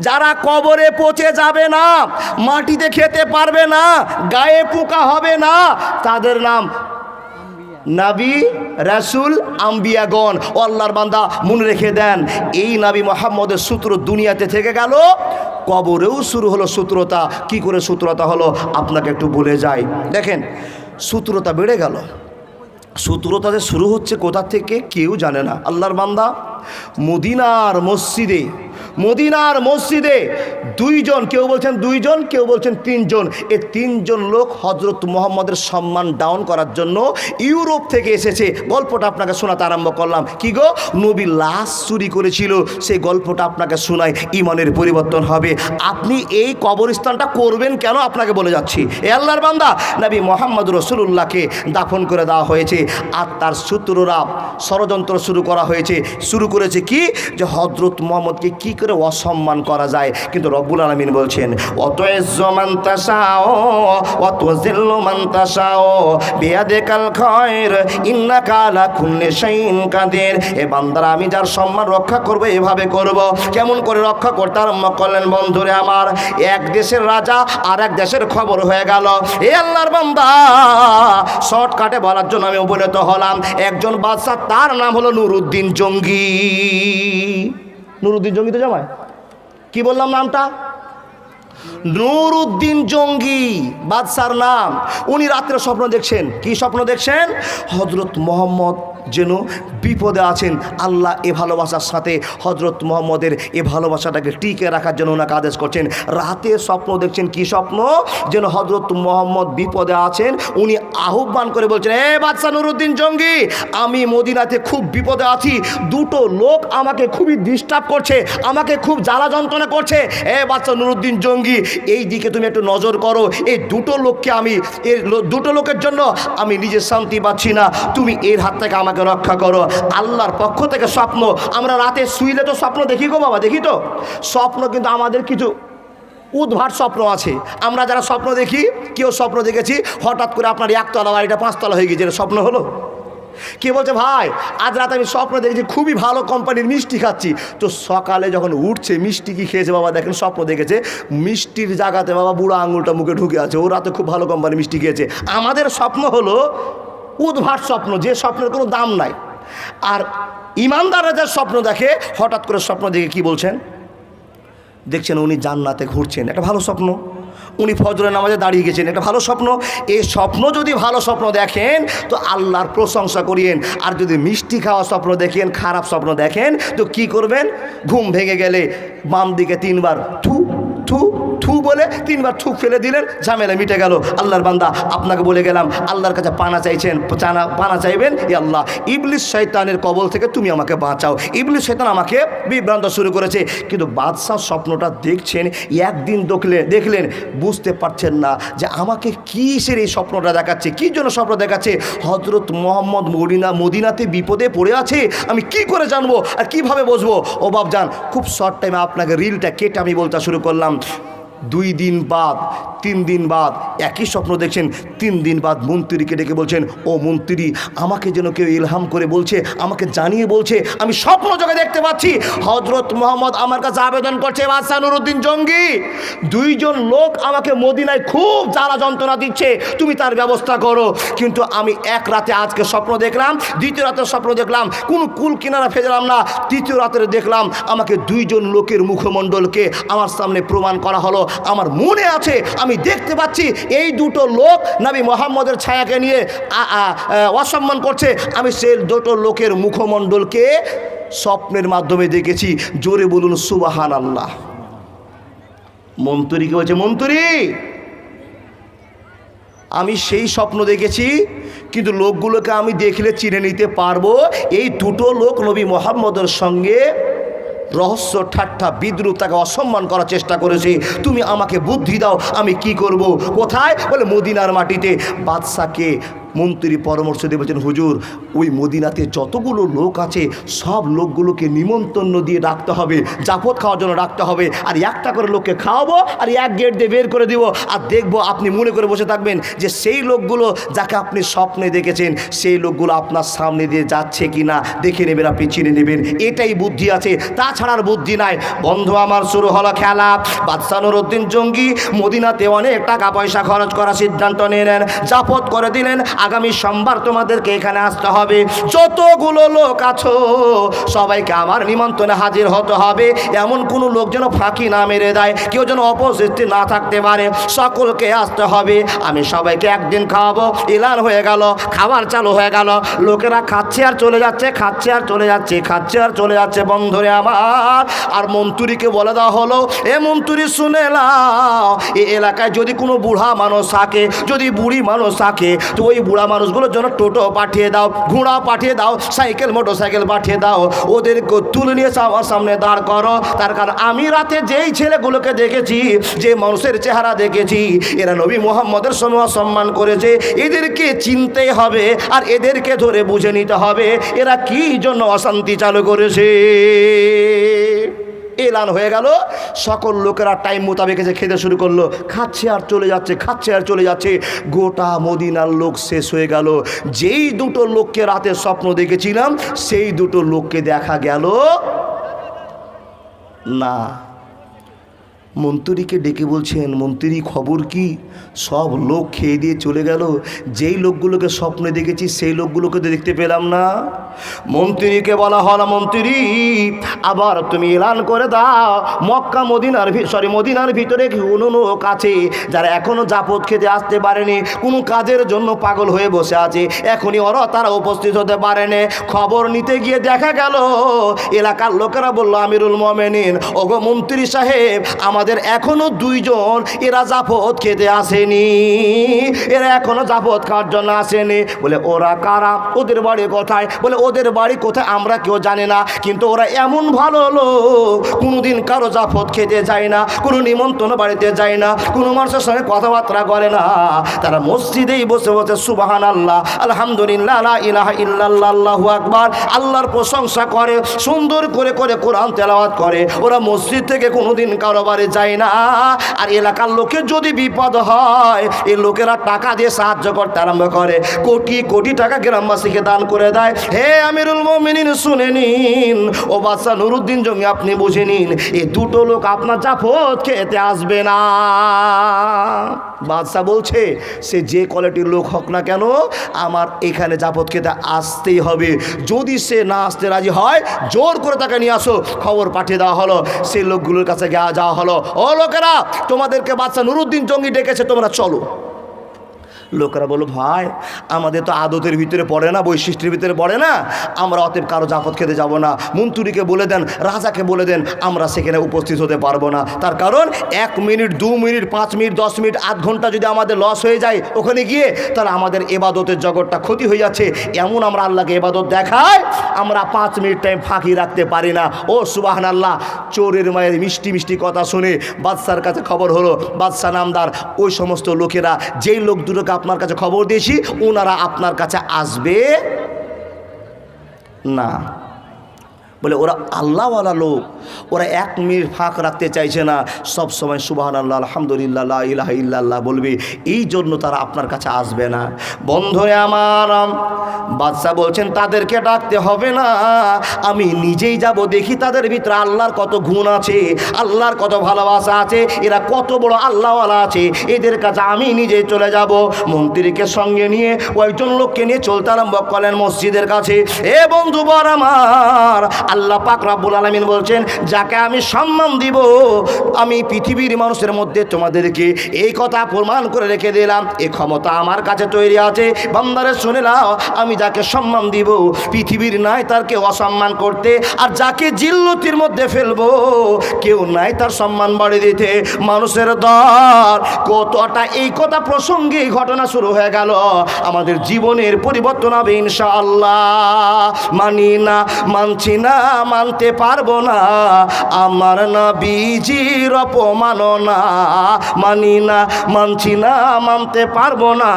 যারা কবরে পচে যাবে না, মাটিতে খেতে পারবে না, গায়ে পোকা হবে না, তাদের নাম নবী রাসূল আম্বিয়াগণ। আল্লাহর বান্দা মনে রেখে দেন, এই নবী মুহাম্মদের সূত্র দুনিয়াতে থেকে গেল, কবরেও শুরু হলো সূত্রতা। কি করে সূত্রতা হলো আপনাকে একটু বলে যাই। দেখেন, সূত্রতা বেড়ে গেল। সূত্রতা যে শুরু হচ্ছে কোথা থেকে কেউ জানে না। আল্লাহর বান্দা মদিনার মসজিদে 2 জন, কেউ বলছেন 2 জন, কেউ বলছেন 3 জন, এই 3 জন লোক হযরত মুহাম্মদের সম্মান ডাউন করার জন্য ইউরোপ থেকে এসেছে। গল্পটা আপনাকে শোনাতে আরম্ভ করলাম। কি গো? নবী লাশ চুরি করেছিল, সেই গল্পটা আপনাকে শোনাই, ইমানের পরিবর্তন হবে। আপনি এই কবরস্থানটা করবেন কেন আপনাকে বলে যাচ্ছি। এ আল্লাহর বান্দা, নবী মুহাম্মদ রাসূলুল্লাহকে দাফন করে দেওয়া হয়েছে, আর তার সূত্ররা ষড়যন্ত্র শুরু করেছে কি, যে হযরত মুহাম্মদকে কি করে অসম্মান করা যায়। কিন্তু রব্বুল আলামিন বলছেন, অতএজ্জু মান তাশাও ওয়াতুযিল্লু মান তাশাও বিয়াদিকাল খায়র ইন্নাকা আলা কুল্লি শাইইন কাদির। এ বান্দারা, আমি যার সম্মান রক্ষা করব এভাবে করব। কেমন করে রক্ষা করতে আরম্ভ করলেন বন্ধুরে আমার? এক দেশের রাজা আর এক দেশের খবর হয়ে গেল। এ আল্লাহর বান্দা, শর্টকাটে বলার জন্য আমি উপনীত হলাম। একজন বাদশা, তার নাম হলো নুরউদ্দিন জঙ্গি। নুরউদ্দিন জঙ্গি তো জামাই, কি বললাম নামটা? নুরউদ্দিন জঙ্গি বাদশার নাম। উনি রাত্রে স্বপ্ন দেখছেন। কি স্বপ্ন দেখছেন? হযরত মুহাম্মদ যেন বিপদে আছেন। আল্লাহ এ ভালোবাসার সাথে হযরত মুহাম্মদের এ ভালোবাসাটাকে টিকে রাখার জন্য ওনাকে আদেশ করছেন। রাতে স্বপ্ন দেখছেন। কি স্বপ্ন? যেন হযরত মুহাম্মদ বিপদে আছেন। উনি আহ্বান করে বলছেন, এ বাদশা নুরউদ্দিন জঙ্গি, আমি মদিনাতে খুব বিপদে আছি, 2টো লোক আমাকে খুবই ডিস্টার্ব করছে, আমাকে খুব জ্বালা যন্ত্রণা করছে। এ বাদশা নুরউদ্দিন জঙ্গি, এই দিকে তুমি একটু নজর করো। এই 2টো লোককে এই 2টো লোকের জন্য আমি নিজে শান্তি পাচ্ছি না, তুমি এর হাত থেকে আমাকে রক্ষা করো। আল্লাহর পক্ষ থেকে স্বপ্ন। আমরা রাতে শুইলে তো স্বপ্ন দেখি গো বাবা, দেখি তো স্বপ্ন, কিন্তু আমাদের কিছু উদ্ভাট স্বপ্ন আছে। আমরা যারা স্বপ্ন দেখি, কেউ স্বপ্ন দেখেছি হঠাৎ করে আপনার 1তলা বাড়িটা 5তলা হয়ে গেছে, এটা স্বপ্ন হলো? কে বলছে, ভাই আজ রাতে আমি স্বপ্ন দেখেছি খুবই ভালো কোম্পানির মিষ্টি খাচ্ছি। তো সকালে যখন উঠছে, মিষ্টি কি খেয়েছে বাবা? দেখেন, স্বপ্ন দেখেছে মিষ্টির জায়গাতে বাবা বুড়া আঙুলটা মুখে ঢুকে আছে, ও রাতে খুব ভালো কোম্পানির মিষ্টি খেয়েছে। আমাদের স্বপ্ন হলো উদ্ভাট স্বপ্ন, যে স্বপ্নের কোনো দাম নাই। আর ইমানদাররা যে স্বপ্ন দেখে, হঠাৎ করে স্বপ্ন দেখে কি বলছেন? দেখছেন উনি জান্নাতে ঘুরছেন, একটা ভালো স্বপ্ন। উনি ফজরের নামাজে দাঁড়িয়ে গেছেন, একটা ভালো স্বপ্ন। এই স্বপ্ন যদি ভালো স্বপ্ন দেখেন তো আল্লাহর প্রশংসা করিয়েন। আর যদি মিষ্টি খাওয়া স্বপ্ন দেখেন, খারাপ স্বপ্ন দেখেন, তো কি করবেন? ঘুম ভেঙে গেলে বাম দিকে 3বার থু থু থু বলে 3বার থুক ফেলে দিলেন, ঝামেলা মিটে গেল। আল্লাহর বান্দা, আপনাকে বলে গেলাম, আল্লাহর কাছে পানা চাইবেন, এ আল্লাহ, ইবলিস শয়তানের কবল থেকে তুমি আমাকে বাঁচাও। ইবলিস শয়তান আমাকে বিভ্রান্ত শুরু করেছে। কিন্তু বাদশাহ স্বপ্নটা দেখছেন, একদিন দেখলেন, বুঝতে পারছেন না যে আমাকে কিসের এই স্বপ্নটা দেখাচ্ছে, কী জন্য স্বপ্ন দেখাচ্ছে। হযরত মুহাম্মদ মদিনাতে বিপদে পড়ে আছে, আমি কি করে জানবো আর কিভাবে বসবো? ও বাবজান, খুব শর্ট টাইমে আপনাকে রিলটা কেটে আমি বলতে শুরু করলাম। 2 দিন বাদ 3 দিন বাদ একই স্বপ্ন দেখছেন। 3 দিন বাদ মন্ত্রীকে ডেকে বলছেন, ও মন্ত্রী, আমাকে যেন কেউ ইলহাম করে বলছে, আমাকে জানিয়ে বলছে, আমি স্বপ্ন জগতে দেখতে পাচ্ছি হযরত মুহাম্মদ আমার কাছে আবেদন করছে, বাদশা নুরউদ্দিন জঙ্গি, 2 জন লোক আমাকে মদিনায় খুব জ্বালা যন্ত্রণা দিচ্ছে, তুমি তার ব্যবস্থা করো। কিন্তু আমি এক রাতে আজকে স্বপ্ন দেখলাম, দ্বিতীয় রাতে স্বপ্ন দেখলাম, কোনো কুল কিনারা ফেললাম না, তৃতীয় রাতে দেখলাম আমাকে 2 জন লোকের মুখমণ্ডলকে আমার সামনে প্রমাণ করা হলো। আমার মনে আছে আমি দেখতে পাচ্ছি এই 2টো লোক নবী মুহাম্মদের ছায়াকে নিয়ে অসম্মান করছে। আমি সেই 2টো লোকের মুখমণ্ডলকে স্বপ্নের মাধ্যমে দেখেছি। জোরে বলুন সুবহানাল্লাহ। মন্ত্রীকে বলছে, মন্ত্রী, আমি সেই স্বপ্ন দেখেছি, কিন্তু লোকগুলোকে আমি দেখলে চিনে নিতে পারবো। এই 2টো লোক নবী মুহাম্মদের সঙ্গে রহস্য ঠাট্টা বিদ্রুপ, তাকে অসম্মান করার চেষ্টা করেছে। তুমি আমাকে বুদ্ধি দাও, আমি কি করব। কোথায়? বলে মদিনার মাটিতে। বাদশাকে মন্ত্রী পরামর্শ দিয়ে বলছেন, হুজুর, ওই মদিনাতে যতগুলো লোক আছে সব লোকগুলোকে নিমন্ত্রণ দিয়ে ডাকতে হবে, জাফত খাওয়ার জন্য ডাকতে হবে, আর একটা করে লোককে খাওয়াবো আর এক গেট দিয়ে বের করে দিব। আর দেখবো আপনি মনে করে বসে থাকবেন যে সেই লোকগুলো যাকে আপনি স্বপ্নে দেখেছেন সেই লোকগুলো আপনার সামনে দিয়ে যাচ্ছে কি না দেখে নেবেন, আপনি চিনে নেবেন। এটাই বুদ্ধি আছে, তাছাড়ার বুদ্ধি নাই। বন্ধু আমার, শুরু হলো খেলা। বাদশা নুরউদ্দিন জঙ্গি মদিনাতে অনেক টাকা পয়সা খরচ করার সিদ্ধান্ত নিলেন, জাফত করে দিলেন, আগামী সোমবার তোমাদেরকে এখানে আসতে হবে, যতগুলো লোক আছো সবাইকে আমার নিমন্ত্রণে হাজির হতে হবে। এমন কোনো লোক যেন ফাঁকি না মেরে দেয়, কেউ যেন অপস্থিতি না থাকতে পারে, সকলকে আসতে হবে। আমি সবাইকে একদিন খাওয়াবো। এলান হয়ে গেল, খাবার চালু হয়ে গেল, লোকেরা খাচ্ছে আর চলে যাচ্ছে, খাচ্ছে আর চলে যাচ্ছে, খাচ্ছে আর চলে যাচ্ছে। বন্ধুরে আমার, আর মন্ত্রীকে বলে দেওয়া হলো, এ মন্ত্রী শুনে নাও, এই এলাকায় যদি কোনো বুড়া মানুষ থাকে, যদি বুড়ি মানুষ থাকে, তো ওই বুড়া মানুষগুলোর জন্য টোটো পাঠিয়ে দাও, ঘোড়া পাঠিয়ে দাও, সাইকেল মোটরসাইকেল পাঠিয়ে দাও, ওদেরকে তুলে নিয়ে আমার সামনে দাঁড় করো। তার কারণ আমি রাতে যেই ছেলেগুলোকে দেখেছি, যে মানুষের চেহারা দেখেছি, এরা নবী মুহাম্মদের সময় সম্মান করেছে, এদেরকে চিনতে হবে আর এদেরকে ধরে বুঝে নিতে হবে এরা কি জন্য অশান্তি চালু করেছে। এলান হয়ে গেল, সকল লোকেরা টাইম মোতাবেক এসে খেতে শুরু করলো, খাচ্ছে আর চলে যাচ্ছে, খাচ্ছে আর চলে যাচ্ছে। গোটা মদিনার লোক শেষ হয়ে গেল। যেই 2টো লোককে রাতে স্বপ্ন দেখেছিলাম সেই 2টো লোককে দেখা গেল না। মন্ত্রীকে ডেকে বলছেন, মন্ত্রী খবর কি? সব লোক খেয়ে দিয়ে চলে গেল, যেই লোকগুলোকে স্বপ্নে দেখেছি সেই লোকগুলোকে তো দেখতে পেলাম না। মন্ত্রীকে বলা হলো, মন্ত্রী আবার তুমি এলান করে দাও, মক্কা মদিনার ভিতরে কোনো লোক আছে যারা এখনো জাফত খেতে আসতে পারেনি, কোনো কাজের জন্য পাগল হয়ে বসে আছে, এখনই তারা উপস্থিত হতে পারেনি। খবর নিতে গিয়ে দেখা গেল এলাকার লোকেরা বলল, আমিরুল মুমিনিন, ওগো মন্ত্রী সাহেব, আমাদের এখনো 2 জন এরা জাফত খেতে আসেনি, এরা এখনো জাফত খাওয়ার জন্য আসেনি। বলে ওরা কারা? ওদের বাড়ি কোথায়? বলে ওদের বাড়ি কোথায় আমরা কেউ জানি না, কিন্তু ওরা এমন ভালো লোক, কোনোদিন কারো জাফত খেতে যায় না, কোনো নিমন্ত্রণ বাড়িতে যায় না, কোনো মানুষের সঙ্গে কথাবার্তা করে না, তারা মসজিদেই বসে বসে সুবহানাল্লাহ, আলহামদুলিল্লাহ, লা ইলাহা ইল্লাল্লাহ, আল্লাহু আকবার, আল্লাহর প্রশংসা করে, সুন্দর করে করে কোরআন তেলাওয়াত করে। ওরা মসজিদ থেকে কোনোদিন কারো বাড়ি যায় না। আর এলাকার লোকের যদি বিপদ হয়, এই লোকেরা টাকা দিয়ে সাহায্য করতে আরম্ভ করে, কোটি কোটি টাকা গ্রামবাসীকে দান করে দেয়। হে আমিরুল মুমিনিন, শুনে নিন, ও বাদশা নুরউদ্দিন জঙ্গি, আপনি বুঝে নিন, এই 2টো লোক আপনার জাফত খেতে আসবে না। বাদশা বলছে, সে যে কোয়ালিটির লোক হোক না কেন, আমার এখানে জাফত খেতে আসতেই হবে। যদি সে না আসতে রাজি হয়, জোর করে তাকে নিয়ে আসো। খবর পাঠিয়ে দেওয়া হলো, সেই লোকগুলোর কাছে যাওয়া হলো, ও লোকেরা, তোমাদেরকে বাদশা নুরউদ্দিন জঙ্গি ডেকেছে, তোমরা চলো। লোকেরা বলল, ভাই আমাদের তো আদতের ভিতরে পড়ে না, বৈশিষ্ট্যের ভিতরে পড়ে না, আমরা অতএব কারো জাফত খেতে যাব না। মন্ত্রীকে বলে দেন, রাজাকে বলে দেন, আমরা সেখানে উপস্থিত হতে পারবো না। তার কারণ 1 মিনিট, 2 মিনিট, 5 মিনিট, 10 মিনিট, আধ ঘন্টা যদি আমাদের লস হয়ে যায় ওখানে গিয়ে, তাহলে আমাদের এবাদতের জগৎটা ক্ষতি হয়ে যাচ্ছে। এমন আমরা আল্লাহকে এবাদত দেখাই, আমরা 5 মিনিট টাইম ফাঁকি রাখতে পারি না। ও সুবহানাল্লাহ। চোরের মায়ের মিষ্টি মিষ্টি কথা শুনে বাদশার কাছে খবর হলো, বাদশা নামদার ওই সমস্ত লোকেরা, যেই লোক দুটোকে আপনার কাছে খবর দিয়েছি, ওনারা আপনার কাছে আসবে না। বলে ওরা আল্লাহওয়ালা লোক, ওরা এক মিনিট ফাঁক রাখতে চাইছে না, সব সময় সুবহানাল্লাহ আলহামদুলিল্লাহ লা ইলাহা ইল্লাল্লাহ বলবে, এই জন্য তারা আপনার কাছে আসবে না। বন্ধুরে আমার, বাদশা বলছেন তাদেরকে ডাকতে হবে না, আমি নিজেই যাব, দেখি তাদের ভিতরে আল্লাহর কত গুণ আছে, আল্লাহর কত ভালোবাসা আছে, এরা কত বড় আল্লাহওয়ালা আছে, এদের কাছে আমি নিজেই চলে যাব। মন্ত্রীকে সঙ্গে নিয়ে কয়েকজন লোককে নিয়ে চলতে আরম্ভ করলেন মসজিদের কাছে। এ বন্ধুবর আমার, আল্লাহ পাক রব্বুল আলামিন বলছেন যাকে আমি সম্মান দিব, আমি পৃথিবীর মানুষের মধ্যে তোমাদেরকে এই কথা প্রমাণ করে রেখে দিলাম, এই ক্ষমতা আমার কাছে তৈরি আছে। বান্দারে শুনে নাও, আমি যাকে সম্মান দিব পৃথিবীর নাই তারকে অসম্মান করতে, আর যাকে জিল্লতির মধ্যে ফেলবো কেউ নাই তার সম্মান বাড়িয়ে দিতে। মানুষের দল কতটা, এই কথা প্রসঙ্গে ঘটনা শুরু হয়ে গেল। আমাদের জীবনের পরিবর্তন হবে ইনশাআল্লাহ। মানি না, মানছি না, মানতে পারবো না আমার নবীজির অপমাননা, মানি না, মানছি না, মানতে পারবো না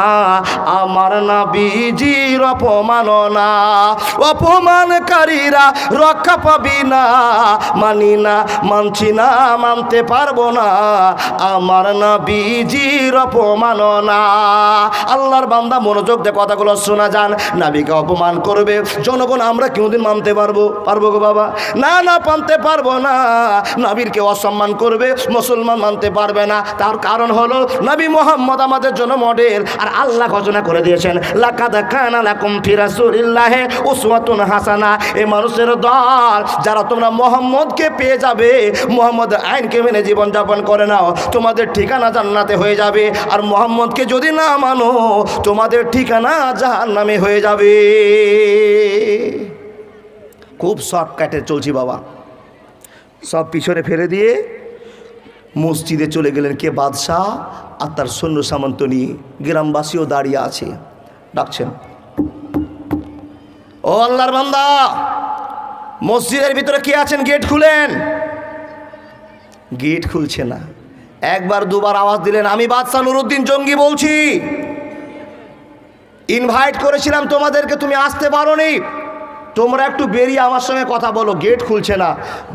আমার নবীজির অপমাননা, অপমানকারীরা রক্ষা পাবি না, মানি না, মানছি না, মানতে পারবো না আমার নবীজির অপমাননা। আল্লাহর বান্দা মনোযোগ দিয়ে কথাগুলো শোনা যান। নবীকে অপমান করবে জনগণ, আমরা কোনোদিন মানতে পারবো গো বাবা? না না, মানতে পারবো না। নবীরকে অসম্মান করবে মুসলমান মানতে পারবে না। তার কারণ হলো নবী মুহাম্মদ আমাদের জন্য মডেল, আর আল্লাহ ঘোষণা করে দিয়েছেন লাকাদ কানা লাকুম ফি রাসূলিল্লাহি উসওয়াতুন হাসানা। এই মানুষের দল যারা তোমরা মুহাম্মদকে পেয়ে যাবে, মুহাম্মদের আইনকে মেনে জীবনযাপন করে নাও, তোমাদের ঠিকানা জান্নাতে হয়ে যাবে। আর মুহাম্মদকে যদি না মানো, তোমাদের ঠিকানা জাহান্নামে হয়ে যাবে। খুব শর্টকাটে চলছি বাবা। সব পিছনে ফেলে দিয়ে মসজিদে চলে গেলেন কে? বাদশাহ আর তার সৈন্য সামন্ত নিয়ে। গ্রামবাসীও দাঁড়িয়ে আছে, ডাকছেন, ও আল্লাহর বান্দা, মসজিদের ভিতরে কে আছেন? গেট খুলেন। গেট খুলছে না। একবার দুবার আওয়াজ দিলেন, আমি বাদশাহ নুরুদ্দিন জঙ্গি বলছি, ইনভাইট করেছিলাম তোমাদেরকে, তুমি আসতে পারোনি, তোমরা একটু বেরিয়ে আমার সঙ্গে কথা বলো। গেট খুলছে না।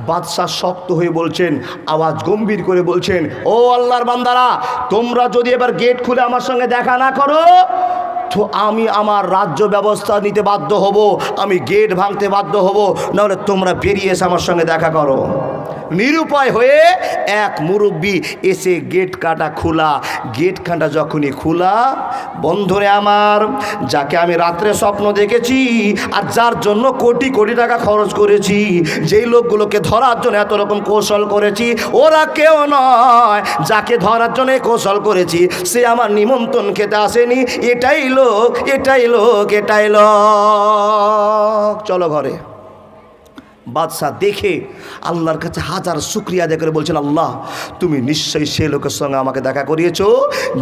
বাদশাহ শক্ত হয়ে বলছেন, আওয়াজ গম্ভীর করে বলছেন, ও আল্লাহর বান্দারা, তোমরা যদি এবার গেট খুলে আমার সঙ্গে দেখা না করো তো আমি আমার রাজ্য ব্যবস্থা নিতে বাধ্য হব, আমি গেট ভাঙতে বাধ্য হব, নাহলে তোমরা বেরিয়ে এসে আমার সঙ্গে দেখা করো। নিরুপায় হয়ে এক মুরব্বী এসে গেট কাটা খোলা। গেট কাটা যখনই খোলা, বন্ধুরে আমার, যাকে আমি রাত্রে স্বপ্ন দেখেছি আর যার জন্য কোটি কোটি টাকা খরচ করেছি, যেই লোকগুলোকে ধরার জন্য এত রকম কৌশল করেছি, ওরা কেউ নয়। যাকে ধরার জন্য কৌশল করেছি সে আমার নিমন্ত্রণ খেতে আসেনি। এটাই লোক, এটাই লোক, এটাই লোক, চলো ঘরে। বাদশাহ দেখে আল্লাহর কাছে হাজার শুকরিয়া আদায় করে বলছেন, আল্লাহ তুমি নিশ্চয়ই সেই লোকের সঙ্গে আমাকে দেখা করিয়েছো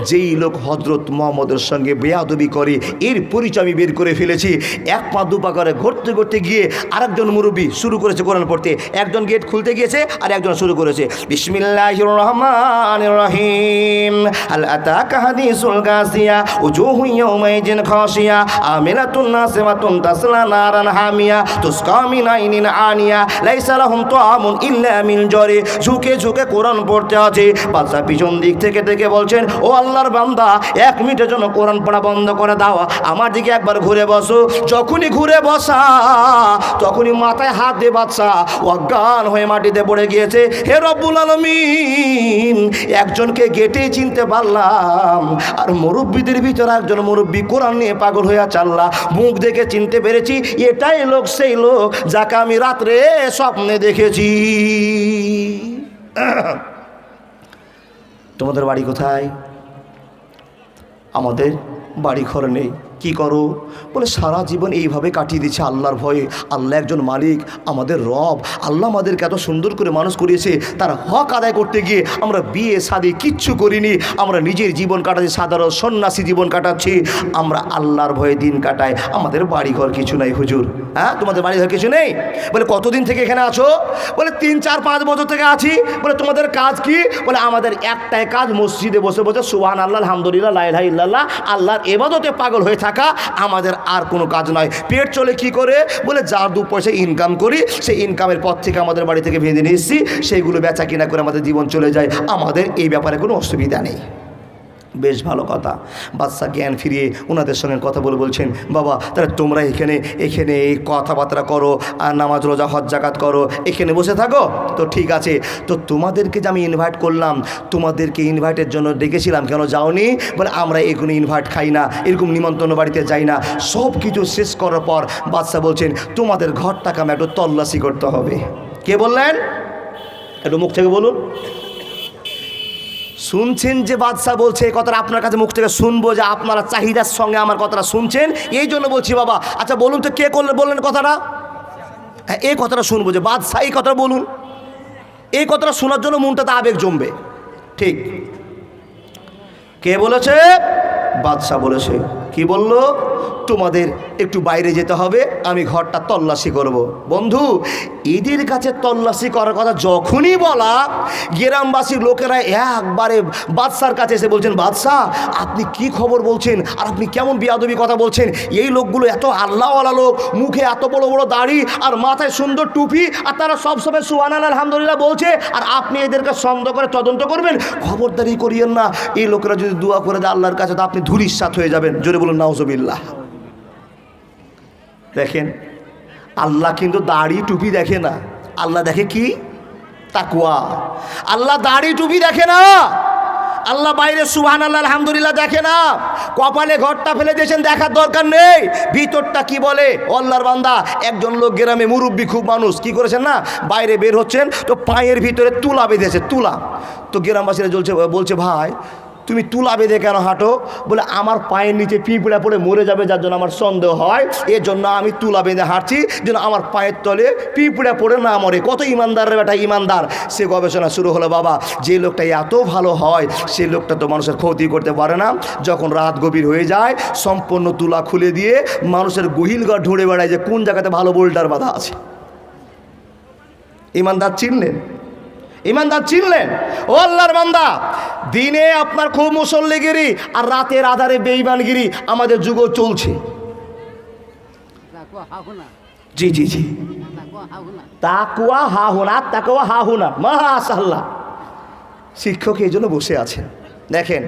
যেই লোক হজরত মুহাম্মদের সঙ্গে বেয়াদবি করে, এর পরিচয় আমি বের করে ফেলেছি। এক পা দুপা করে ঘুরতে ঘুরতে গিয়ে আরেকজন মুরব্বী শুরু করেছে কোরআন পড়তে। একজন গেট খুলতে গিয়েছে আর একজন শুরু করেছে বিসমিল্লাহির রহমানির রহিম, হাল আতাকা হাদিসুল গাসিয়া উজুহু ইয়াউমাইজিন খাশিয়া আমিনাতুন নাসিমাতুন তাসলা নারান হামিয়া তুসকা মিন আইনিন আনিয়া লাইসা লাহুম তুআমুন ইল্লা মিন জরি। ঝুঁকে ঝুঁকে কোরআন পড়তে আছে। বাদশা পিছন দিক থেকে থেকে বলছেন, ও আল্লাহর বান্দা, এক মিনিটের জন্য কোরআন পড়া বন্ধ করে দাও, আমার দিকে একবার ঘুরে বসো। যখনই ঘুরে বসা, তখনই মাথায় হাত দিয়ে বাদশা অজ্ঞান হয়ে মাটিতে পড়ে গিয়েছে। হে রব্বুল আলামিন, একজনকে গেটেই চিনতে পারলাম, আর মুরব্বীদের ভিতরে একজন মুরব্বী কোরআন নিয়ে পাগল হয়ে আছে। আল্লাহ, মুখ দেখে চিনতে পেরেছি, এটাই লোক, সেই লোক যাকে আমি রাত্রে স্বপ্নে দেখেছি। তোমাদের বাড়ি কোথায়? আমাদের বাড়ি ঘর নেই। কি করো? বলে সারা জীবন এইভাবে কাটিয়ে দিচ্ছে আল্লাহর ভয়ে। আল্লাহ একজন মালিক, আমাদের রব। আল্লাহ আমাদেরকে এত সুন্দর করে মানুষ করিয়েছে, তার হক আদায় করতে গিয়ে আমরা বিয়ে শাদী কিচ্ছু করিনি। আমরা নিজের জীবন কাটাচ্ছি, সাধারণ সন্ন্যাসী জীবন কাটাচ্ছি। আমরা আল্লাহর ভয়ে দিন কাটাই। আমাদের বাড়িঘর কিছু নাই হুজুর। হ্যাঁ, তোমাদের বাড়িঘর কিছু নেই? বলে কতদিন থেকে এখানে আছো? বলে 3, 4, 5 বছর থেকে আছি। বলে তোমাদের কাজ কি? বলে আমাদের একটাই কাজ, মসজিদে বসে বসে সুবহানাল্লাহ, আলহামদুলিল্লাহ, লা ইলাহা ইল্লাল্লাহ, আল্লাহর ইবাদতে পাগল হয়ে থাকে। থাকা আমাদের আর কোনো কাজ নয়। পেট চলে কি করে? বলে যা 2 পয়সা ইনকাম করি সেই ইনকামের পর থেকে আমাদের বাড়ি থেকে ভেঙে নিয়ে এসেছি, সেইগুলো বেচা কিনা করে আমাদের জীবন চলে যায়, আমাদের এই ব্যাপারে কোনো অসুবিধা নেই। বেশ ভালো কথা। বাদশা জ্ঞান ফিরিয়ে ওনাদের সঙ্গে কথা বলে বলছেন, বাবা তাহলে তোমরা এখানে এই কথাবার্তা করো আর নামাজ রোজা হজ জাকাত করো, এখানে বসে থাকো, তো ঠিক আছে। তো তোমাদেরকে যে আমি ইনভাইট করলাম, তোমাদেরকে ইনভাইটের জন্য ডেকেছিলাম, কেন যাওনি? বলে আমরা এগুলো ইনভাইট খাই না, এরকম নিমন্ত্রণ বাড়িতে যাই না। সব কিছু শেষ করার পর বাদশা বলছেন, তোমাদের ঘরটাকে আমি একটু তল্লাশি করতে হবে। কে বললেন? একটু মুখ থেকে বলুন। শুনছেন যে বাদশা বলছে এই কথাটা, আপনার কাছে মুখ থেকে শুনবো যে আপনারা চাহিদার সঙ্গে আমার কথাটা শুনছেন, এই জন্য বলছি বাবা। আচ্ছা বলুন তো কে বললেন কথাটা? হ্যাঁ, এই কথাটা শুনবো যে বাদশা এই কথাটা বলুন, এই কথাটা শোনার জন্য মনটাতে আবেগ জমবে। ঠিক, কে বলেছে? বাদশা বলেছে। কি বলল? তোমাদের একটু বাইরে যেতে হবে, আমি ঘরটা তল্লাশি করব। বন্ধু, এদের কাছে তল্লাশি করার কথা যখনই বলা, গ্রামবাসীর লোকেরা একবারে বাদশার কাছে এসে বলছেন, বাদশাহ আপনি কি খবর বলছেন, আর আপনি কেমন বিয়াদবি কথা বলছেন? এই লোকগুলো এত আল্লাহওয়ালা লোক, মুখে এত বড় বড় দাড়ি আর মাথায় সুন্দর টুপি, আর তারা সবসময় সুবহানাল্লাহ আলহামদুলিল্লাহ বলছে, আর আপনি এদেরকে সন্দেহ করে তদন্ত করবেন? খবরদারি করিয়েন না। এই লোকেরা যদি দোয়া করে দেয় আল্লাহর কাছে, তো আপনি ধূলিসাৎ হয়ে যাবেন। জোরে বলুন নাউজুবিল্লাহ। দেখেন, আল্লাহ কিন্তু দাড়ি টুপি দেখে না, আল্লাহ দেখে কি? তাকওয়া। আল্লাহ দাড়ি টুপি দেখে না, আল্লাহ বাইরে সুবহানাল্লাহ আলহামদুলিল্লাহ দেখে না। কপালে ঘরটা ফেলে দিয়েছেন, দেখার দরকার নেই ভিতরটা কি বলে। আল্লাহর বান্দা, একজন লোক গ্রামে মুরব্বী খুব মানুষ, কি করেছেন না, বাইরে বের হচ্ছেন তো পায়ের ভিতরে তুলা বেঁধেছে, তুলা। তো গ্রামবাসীরা বলছে ভাই তুমি তুলা বেঁধে কেন হাঁটো? বলে আমার পায়ের নিচে পিঁপড়া পড়ে মরে যাবে, যার জন্য আমার সন্দেহ হয়, এর জন্য আমি তুলা বেঁধে হাঁটছি, যেন আমার পায়ের তলে পিঁপড়া পড়ে না মরে। কত ইমানদার রে বেটা, ইমানদার। সে গবেষণা শুরু হলো, বাবা যে লোকটা এত ভালো হয় সেই লোকটা তো মানুষের ক্ষতি করতে পারে না। যখন রাত গভীর হয়ে যায়, সম্পূর্ণ তুলা খুলে দিয়ে মানুষের গহিলঘর ঢুঁড়ে বেড়ায় যে কোন জায়গাতে ভালো বোল্টার বাঁধা আছে। ইমানদার চিনলেন? ইমানদার চিনলেন? ও আল্লাহর বান্দা, দিনে আপনার খুব মুসল্লিগিরি আর রাতের আধারে বেঈমানগিরি আমাদের যুগও চলছে। জি জি জি, তাকওয়া হাহুনা, তাকওয়া হাহুনা, মাশাআল্লাহ। শিক্ষক এই জন্য বসে আছেন। দেখেন,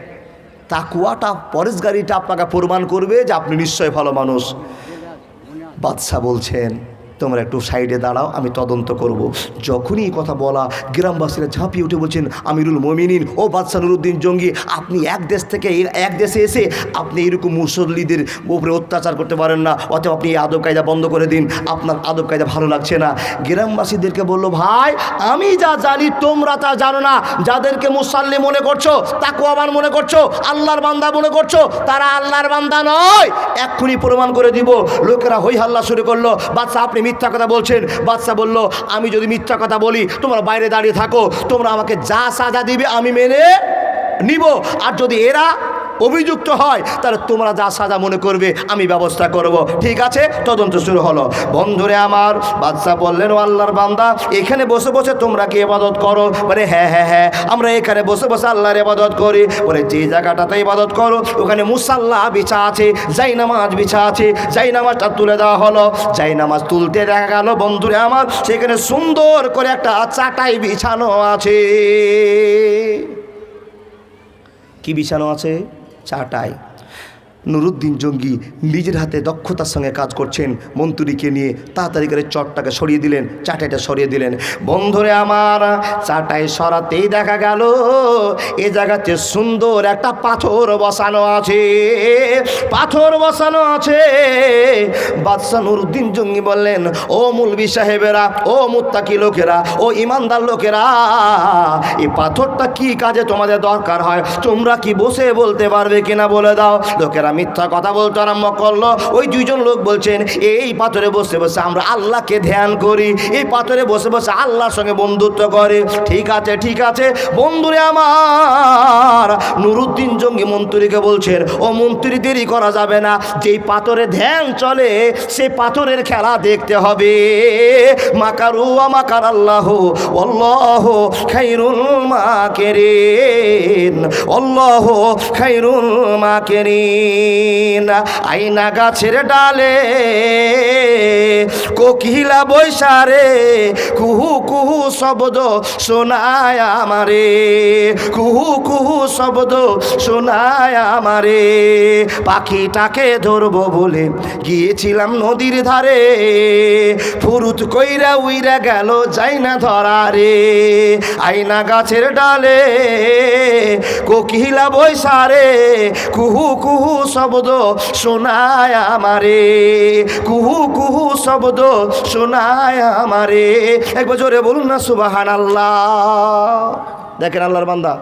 তাকওয়াটা পরেশগারিটা আপনাকে প্রমাণ করবে যে আপনি নিশ্চয় ভালো মানুষ। বাদশা বলছেন, তোমরা একটু সাইডে দাঁড়াও, আমি তদন্ত করব। যখনই এই কথা বলা, গ্রামবাসীরা ঝাঁপিয়ে উঠে বলছেন, আমিরুল মোমিনিন ও বাদশা নুরুদ্দিন জঙ্গি, আপনি এক দেশ থেকে এক দেশে এসে আপনি এরকম মুসল্লিদের উপরে অত্যাচার করতে পারেন না, অথবা আপনি এই আদব কায়দা বন্ধ করে দিন, আপনার আদব কায়দা ভালো লাগছে না। গ্রামবাসীদেরকে বলল, ভাই আমি যা জানি তোমরা তা জানো না। যাদেরকে মুসাল্লি মনে করছো, তাকওয়াবান মনে করছো, আল্লাহর বান্দা মনে করছো, তারা আল্লাহর বান্দা নয়, এক্ষুনি প্রমাণ করে দিব। লোকেরা হই হাল্লা শুরু করলো, বাদশা আপনি মিথ্যা কথা বলছেন। বাদশা বলল, আমি যদি মিথ্যা কথা বলি তোমরা বাইরে দাঁড়িয়ে থাকো, তোমরা আমাকে যা সাজা দিবে আমি মেনে নিব, আর যদি এরা অভিযুক্ত হয় তাহলে তোমরা যা সাজা মনে করবে আমি ব্যবস্থা করব। ঠিক আছে, তদন্ত শুরু হলো। বন্ধুরে আমার, বাদশা বললেন, ও আল্লাহর বান্দা, এখানে বসে বসে তোমরা কি ইবাদত করো? বলে হ্যাঁ হ্যাঁ হ্যাঁ, আমরা এখানে বসে বসে আল্লাহর ইবাদত করি। বলে যে জায়গাটাতে ইবাদত করো ওখানে মুসাল্লা বিছা আছে, যাই নামাজ বিছা আছে, যাই নামাজটা তুলে দেওয়া হলো। যাই নামাজ তুলতে দেখা গেল বন্ধুরে আমার, সেখানে সুন্দর করে একটা চাটাই বিছানো আছে। কি বিছানো আছে? চাটাই। নুরুদ্দিন জঙ্গি নিজের হাতে দক্ষতার সঙ্গে কাজ করছেন, মন্ত্রীকে নিয়ে তাড়াতাড়ি করে চটটাকে সরিয়ে দিলেন, চাটাইটা সরিয়ে দিলেন। বন্ধুরে আমার, চাটাই সরাতেই দেখা গেল এ জায়গাতে সুন্দর একটা পাথর বসানো আছে, পাথর বসানো আছে। বাদশা নুরুদ্দিন জঙ্গি বললেন, ও মৌলভী সাহেবেরা, ও মুত্তাকি লোকেরা, ও ইমানদার লোকেরা, এই পাথরটা কি কাজে তোমাদের দরকার হয় তোমরা কি বসে বলতে পারবে কিনা বলে দাও। লোকেরা মিথ্যা কথা বলতে আরম্ভ করলো। ওই দুইজন লোক বলছেন, এই পাথরে বসে বসে আমরা আল্লাহকে ধ্যান করি, এই পাথরে বসে বসে আল্লাহর সঙ্গে বন্ধুত্ব করে। ঠিক আছে ঠিক আছে বন্ধুরে আমার, নুরুদ্দিন জঙ্গি মন্ত্রীকে বলছেন, ও মন্ত্রী দেরি করা যাবে না, যেই পাথরে ধ্যান চলে সেই পাথরের খেলা দেখতে হবে। মাকারু ওয়া মাকার আল্লাহ আল্লাহু খায়রুল মাকিরিন, আল্লাহু খায়রুল মাকিরিন। একদিন আইনা গাছের ডালে কোকিলা বৈশারে কুহু কুহু শব্দ শোনায় আমারে, কুহু কুহু শব্দ শোনায় আমারে। পাখিটাকে ধরবো বলে গিয়েছিলাম নদীর ধারে, ফুরুত কইরা উইরা গেল যাই না ধরা রে। আইনা গাছের ডালে কোকিলা বৈশারে কুহু কুহু শব্দ শোনায় আমারে, কুহু কুহু শব্দ শোনায় আমারে। একবার জোরে বলুন না সুবহানাল্লাহ। দেখেন আল্লাহর বান্দা,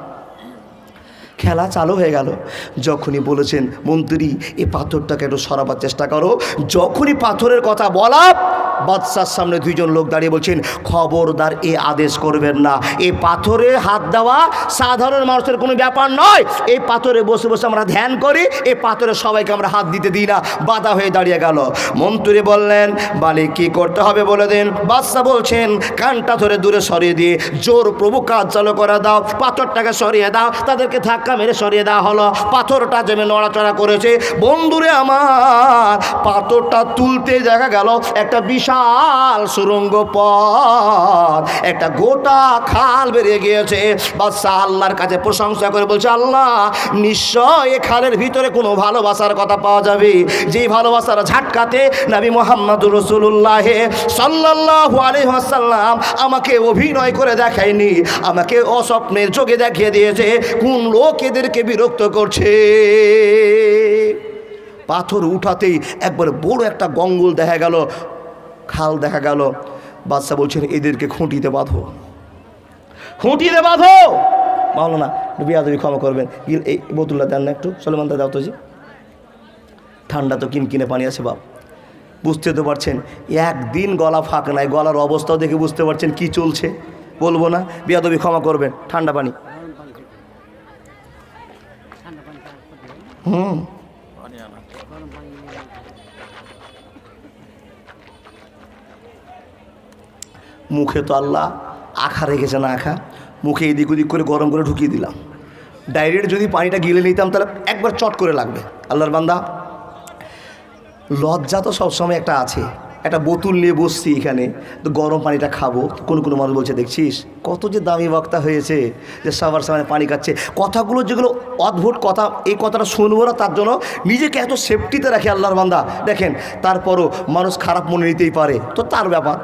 খেলা চালু হয়ে গেল। যখনই বলেছেন মন্ত্রী এই পাথরটাকে একটু সরাবার চেষ্টা করো, যখনই পাথরের কথা বলা বাদশার সামনে দুইজন লোক দাঁড়িয়ে বলছেন খবরদার এ আদেশ করবেন না, এই পাথরে হাত দেওয়া সাধারণ মানুষের কোনো ব্যাপার নয়। এই পাথরে বসে বসে আমরা ধ্যান করি, এই পাথরে সবাইকে আমরা হাত দিতে দিই না। বাধা হয়ে দাঁড়িয়ে গেল। মন্ত্রী বললেন মালিক কি করতে হবে বলে দিন। বাদশা বলছেন কানটা ধরে দূরে সরিয়ে দিয়ে জোর প্রভু কাজ চালু করে দাও, পাথরটাকে সরিয়ে দাও। তাদেরকে ধাক্কা মেরে সরিয়ে দেওয়া হলো। পাথরটা জমে নড়াচড়া করেছে। বন্ধুরে আমার, পাথরটা তুলতে দেখা গেল একটা বিশাল সুরঙ্গ পথ, একটা গোটা খাল বেরিয়ে গিয়েছে। বাদশা আল্লাহর কাছে প্রশংসা করে বলছে আল্লাহ নিশ্চয় এই খালের ভিতরে কোনো ভালোবাসার কথা পাওয়া যাবে, যেই ভালোবাসার ঝাটকাতে নবী মুহাম্মদুর রাসূলুল্লাহ সাল্লাল্লাহু আলাইহি ওয়াসাল্লাম আমাকে অভিনয় করে দেখায়নি, আমাকে অস্বপ্নের চোখে দেখিয়ে দিয়েছে কোন লোক এদেরকে বিরক্ত করছে। পাথর উঠাতেই একবার বড় একটা গঙ্গল দেখা গেল, খাল দেখা গেল। বাদশা বলছেন এদেরকে খুঁটিতে বাঁধো, খুঁটিতে বাঁধো। ভালো না বিয়াদবি ক্ষমা করবেন, এই বোতলটা দেন না একটু, সলমানদা দাও তো জি। ঠান্ডা তো কিনকিনে পানি আছে বাপ, বুঝতে তো পারছেন একদিন গলা ফাঁক নাই, গলার অবস্থাও দেখে বুঝতে পারছেন কি চলছে। বলবো না বিয়াদবি ক্ষমা করবেন। ঠান্ডা পানি মুখে তো আল্লাহ আখা রেখেছে না, আখা মুখে এদিক ওদিক করে গরম করে ঢুকিয়ে দিলাম। ডাইরেক্ট যদি পানিটা গিলে নিতাম তাহলে একবার চট করে লাগবে। আল্লাহর বান্দা লজ্জা তো সবসময় একটা আছে। একটা বোতল নিয়ে বসছি এখানে, তো গরম পানিটা খাবো। কোনো কোনো মানুষ বলছে দেখছিস কত যে দামি বক্তা হয়েছে যে সবার সামনে পানি খাচ্ছে। কথাগুলো যেগুলো অদ্ভুত কথা, এই কথাটা শুনবো না তার জন্য নিজেকে এত সেফটিতে রাখে আল্লাহর বান্দা। দেখেন তারপরও মানুষ খারাপ মনে নিতেই পারে, তো তার ব্যাপার,